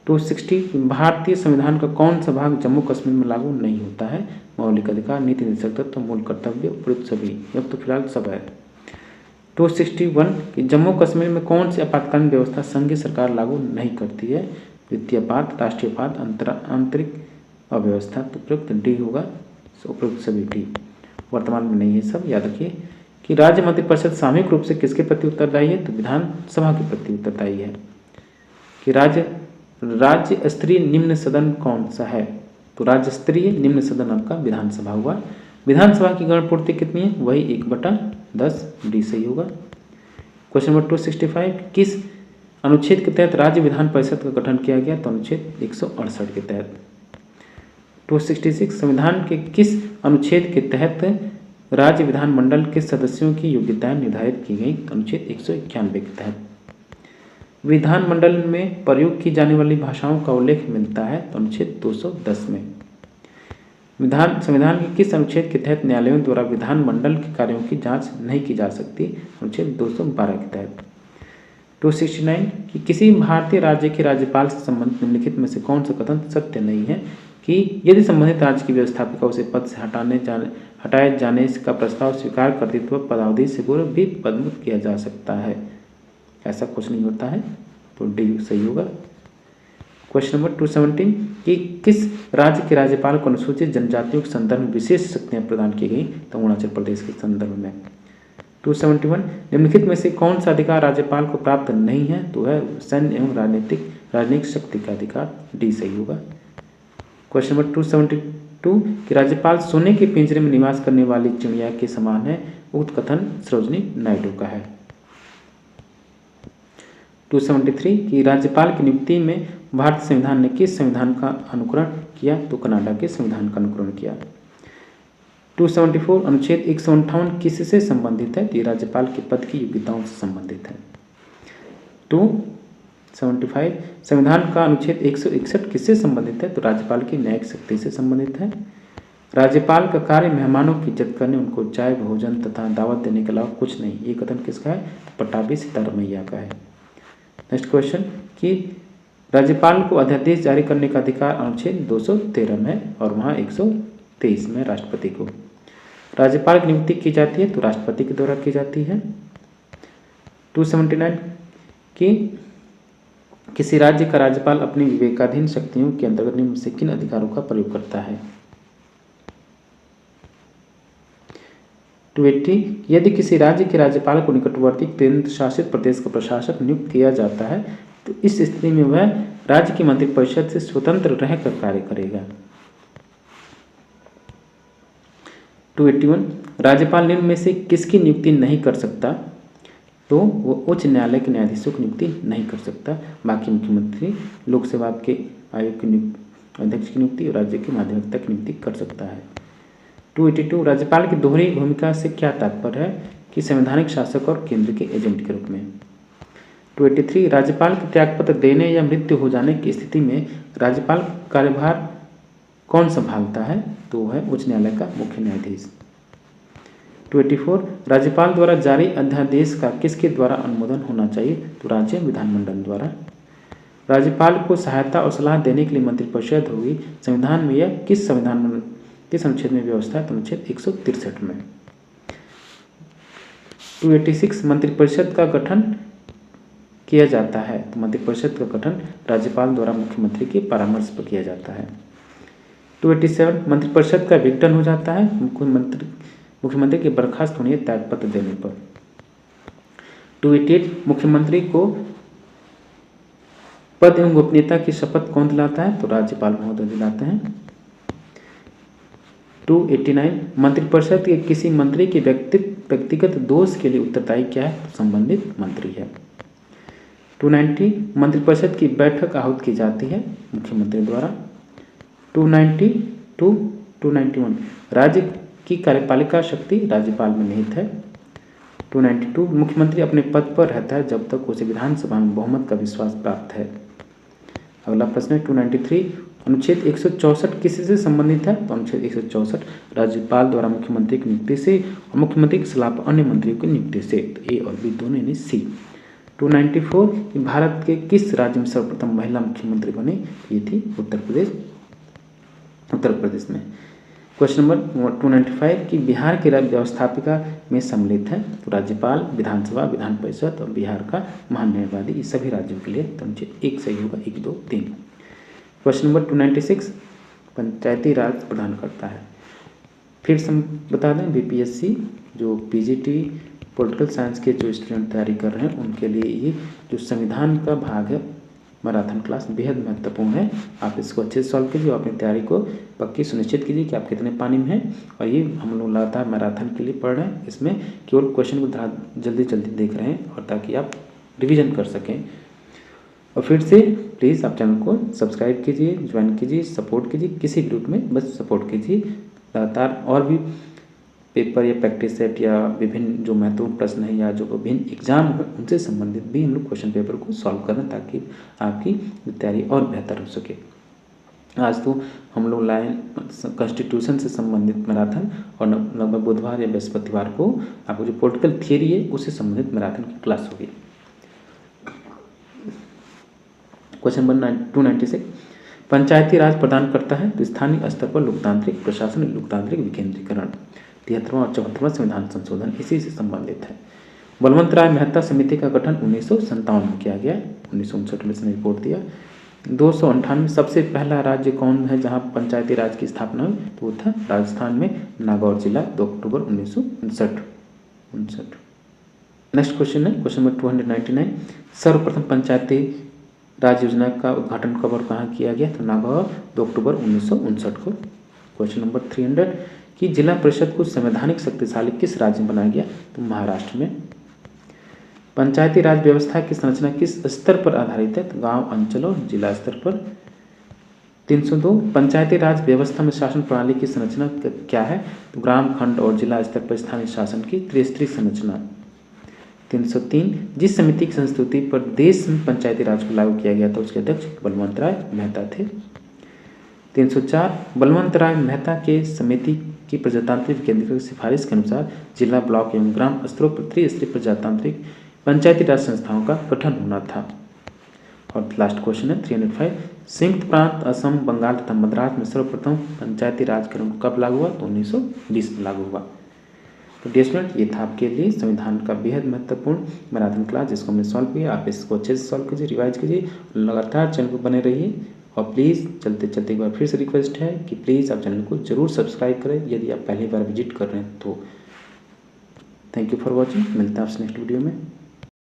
260 भारतीय संविधान का कौन सा भाग जम्मू कश्मीर में लागू नहीं होता है? मौलिक अधिकार, नीति निर्देशक तत्व, मूल कर्तव्य, उपयुक्त सभी, अब तो फिलहाल सब है। 261 कि जम्मू कश्मीर में कौन सी आपातकालीन व्यवस्था संघीय सरकार लागू नहीं करती है? वित्तीय आपात, राष्ट्रीय आपात, आंतरिक अव्यवस्था, तो उपयुक्त डी होगा, उपयुक्त सभी डी। वर्तमान में नहीं है सब, याद रखिए। कि राज्य मंत्रिपरिषद सामूहिक रूप से किसके प्रति उत्तरदायी है? तो विधानसभा के प्रति उत्तरदायी है। कि राज्य स्तरीय निम्न सदन कौन सा है? तो राज्य स्तरीय निम्न सदन आपका विधानसभा हुआ। विधानसभा की गणपूर्ति कितनी है? वही 1/10, डी सही होगा। क्वेश्चन नंबर 265 किस अनुच्छेद के तहत राज्य विधान परिषद का गठन किया गया? तो अनुच्छेद 168 के तहत। 266 संविधान के किस अनुच्छेद के तहत राज्य विधानमंडल के सदस्यों की योग्यताएं निर्धारित की गई? अनुच्छेद 191 के तहत। विधानमंडल में प्रयोग की जाने वाली भाषाओं का उल्लेख मिलता है? तो अनुच्छेद 210 में। संविधान के किस अनुच्छेद के तहत न्यायालयों द्वारा विधानमंडल के कार्यों की जांच नहीं की जा सकती? अनुच्छेद 212 के तहत। 269 कि किसी भारतीय राज्य के राज्यपाल से संबंधित निम्नलिखित में से कौन सा कथन सत्य नहीं है? कि यदि संबंधित राज्य की व्यवस्थापिका उसे पद से हटाए जाने का प्रस्ताव स्वीकार करती तो पदावधि से पूर्व भी पदमुक्त किया जा सकता है। ऐसा कुछ नहीं होता है, तो डी सही होगा। क्वेश्चन नंबर 217 कि किस राज्य के राज्यपाल को अनुसूचित जनजातियों के संदर्भ में विशेष शक्तियां प्रदान की गई? तो अरुणाचल प्रदेश के संदर्भ में। 271 निम्नलिखित में से कौन सा अधिकार राज्यपाल को प्राप्त नहीं है? तो है सैन्य एवं राजनीतिक शक्ति का अधिकार, डी सही होगा। क्वेश्चन नंबर 272 कि राज्यपाल सोने के पिंजरे में निवास करने वाली चिड़िया के समान है, उक्त कथन सरोजिनी नायडू का है। 273 कि राज्यपाल की नियुक्ति में भारतीय संविधान ने किस संविधान का अनुकरण किया? तो कनाडा के संविधान का अनुकरण किया। 274 अनुच्छेद 158 किससे संबंधित है? तो ये राज्यपाल के पद की योग्यताओं से संबंधित है। 275 संविधान का अनुच्छेद 161 किससे संबंधित है? तो राज्यपाल की न्यायिक शक्ति से संबंधित है। राज्यपाल का कार्य मेहमानों की इज्जत करने, उनको चाय, भोजन तथा दावत देने के अलावा कुछ नहीं। ये कथन किसका है? पट्टाभी सीतारमैया का है। नेक्स्ट क्वेश्चन कि राज्यपाल को अध्यादेश जारी करने का अधिकार अनुच्छेद 213 में है और वहाँ 123 में राष्ट्रपति को। राज्यपाल की नियुक्ति की जाती है तो राष्ट्रपति के द्वारा की जाती है। 279 कि किसी राज्य का राज्यपाल अपनी विवेकाधीन शक्तियों के अंतर्गत निम्न से किन अधिकारों का प्रयोग करता है? 280 यदि किसी राज्य के राज्यपाल को निकटवर्ती केंद्र शासित प्रदेश का प्रशासक नियुक्त किया जाता है तो इस स्थिति में वह राज्य की मंत्रिपरिषद से स्वतंत्र रहकर कार्य करेगा। 281 राज्यपाल निम्न में से किसकी नियुक्ति नहीं कर सकता? तो वो उच्च न्यायालय के न्यायाधीशों की नियुक्ति नहीं कर सकता। बाकी मुख्यमंत्री लोक सेवा के आयोग के अध्यक्ष की नियुक्ति और राज्य के माध्यमिकता की नियुक्ति कर सकता है। 282 राज्यपाल की दोहरी भूमिका से क्या तात्पर्य है? कि संवैधानिक शासक और केंद्र के एजेंट के रूप में। 283 राज्यपाल के त्यागपत्र देने या मृत्यु हो जाने की स्थिति में राज्यपाल कार्यभार कौन संभालता है? तो वो है उच्च न्यायालय का मुख्य न्यायाधीश। 284 राज्यपाल द्वारा जारी अध्यादेश का किसके द्वारा अनुमोदन होना चाहिए? तो राज्य विधानमंडल द्वारा। राज्यपाल को सहायता और सलाह देने के लिए मंत्रिपरिषद होगी। संविधान में यह किस अनुच्छेद में व्यवस्था है? तो अनुच्छेद 163 में। 286 मंत्रिपरिषद का गठन किया जाता है। तो मंत्रिपरिषद का गठन राज्यपाल द्वारा मुख्यमंत्री के परामर्श पर किया जाता है। 287 मंत्रिपरिषद का विघटन हो जाता है मुख्यमंत्री के बर्खास्त होने या त्यागपत्र देने पर। 288 मुख्यमंत्री को पद एवं गोपनीयता की शपथ कौन दिलाता है? तो राज्यपाल महोदय दिलाते हैं। 289 मंत्रिपरिषद के किसी मंत्री के व्यक्तिगत दोष के लिए उत्तरदायी क्या है? तो संबंधित मंत्री है। 290 मंत्रिपरिषद की बैठक आहूत की जाती है मुख्यमंत्री द्वारा। 291 राज्य की कार्यपालिका शक्ति राज्यपाल में निहित है। 292 मुख्यमंत्री अपने पद पर रहता है जब तक उसे विधानसभा में बहुमत का विश्वास प्राप्त है। अगला प्रश्न है 293 अनुच्छेद 164 किससे संबंधित है? तो अनुच्छेद 164 राज्यपाल द्वारा मुख्यमंत्री की नियुक्ति से और मुख्यमंत्री की सलाह पर अन्य मंत्रियों की नियुक्ति से। तो ए और बी दोनों यानी सी। 294 भारत के किस राज्य में सर्वप्रथम महिला मुख्यमंत्री बने? ये थी उत्तर प्रदेश में। क्वेश्चन नंबर 295 कि बिहार की राज्य व्यवस्थापिका में सम्मिलित है। तो राज्यपाल, विधानसभा, विधान परिषद और बिहार का महान्यायवादी, ये सभी राज्यों के लिए। तो मुझे एक सही होगा, 1, 2, 3। क्वेश्चन नंबर 296 पंचायती राज प्रदान करता है। फिर से बता दें बीपीएससी जो पीजीटी पॉलिटिकल साइंस के जो स्टूडेंट तैयारी कर रहे हैं उनके लिए ये जो संविधान का भाग है मैराथन क्लास बेहद महत्वपूर्ण है। आप इसको अच्छे से सॉल्व कीजिए और अपनी तैयारी को पक्की सुनिश्चित कीजिए कि आप कितने पानी में हैं। और ये हम लोग लगातार मैराथन के लिए पढ़ रहे हैं, इसमें केवल क्वेश्चन को जल्दी देख रहे हैं और ताकि आप रिवीजन कर सकें। और फिर से प्लीज़ आप चैनल को सब्सक्राइब कीजिए, ज्वाइन कीजिए, सपोर्ट कीजिए, किसी ग्रुप में बस सपोर्ट कीजिए। लगातार और भी पेपर या प्रैक्टिस सेट या विभिन्न जो महत्वपूर्ण प्रश्न है या जो विभिन्न एग्जाम है उनसे संबंधित भी हम लोग क्वेश्चन पेपर को सॉल्व करें ताकि आपकी तैयारी और बेहतर हो सके। आज तो हम लोग लाइन कॉन्स्टिट्यूशन से संबंधित मैराथन और लगभग बुधवार या बृहस्पतिवार को आपको जो पॉलिटिकल थियरी है उससे संबंधित मैराथन की क्लास होगी। क्वेश्चन नंबर 296 पंचायती राज प्रदान करता है तो स्थानीय स्तर पर लोकतांत्रिक प्रशासन, लोकतांत्रिक विकेंद्रीकरण। 73वां और 74वां संविधान संशोधन इसी से संबंधित है। बलवंत राय मेहता समिति का गठन 1957 में किया गया। 1959 में इसने रिपोर्ट दिया। 298 सबसे पहला राज्य कौन है जहां पंचायती राज की स्थापना हुई? तो वो था राजस्थान में नागौर जिला, 2 अक्टूबर 1959। नेक्स्ट क्वेश्चन है क्वेश्चन नंबर 299 सर्वप्रथम पंचायती राज योजना का उद्घाटन कब और कहाँ किया गया? तो नागौर, 2 अक्टूबर 1959 को। क्वेश्चन नंबर 300 कि जिला परिषद को संवैधानिक शक्तिशाली किस राज्य में बनाया गया? तो महाराष्ट्र में। पंचायती राज व्यवस्था की संरचना किस स्तर पर आधारित है? तो गांव, अंचल और जिला स्तर पर। 302 पंचायती राज व्यवस्था में शासन प्रणाली की संरचना क्या है? तो ग्राम, खंड और जिला स्तर पर स्थानीय शासन की त्रिस्तरीय संरचना। 303 जिस समिति की संस्तुति पर देश में पंचायती राज को लागू किया गया था उसके अध्यक्ष बलवंत राय मेहता थे। 304 बलवंत राय मेहता के समिति की प्रजातांत्रिक विकेंद्रीकरण की सिफारिश के अनुसार जिला, ब्लॉक एवं ग्राम स्तरों पर त्रिस्तरीय प्रजातांत्रिक पंचायती राज संस्थाओं का गठन होना था। और लास्ट क्वेश्चन है 305 संयुक्त प्रांत असम, बंगाल तथा मद्रास में सर्वप्रथम पंचायती राज कानून कब लागू हुआ? तो 1920 में लागू हुआ। तो डियर स्टूडेंट ये था आपके लिए संविधान का बेहद महत्वपूर्ण मैराथन क्लास जिसको हमने सॉल्व किया। आप इसको अच्छे से सॉल्व कीजिए, रिवाइज कीजिए, लगातार चैनल पर बने रहिए। और प्लीज़ चलते चलते एक बार फिर से रिक्वेस्ट है कि प्लीज़ आप चैनल को जरूर सब्सक्राइब करें यदि आप पहली बार विजिट कर रहे हैं तो। Thank you for watching. मिलते हैं आपसे नेक्स्ट वीडियो में।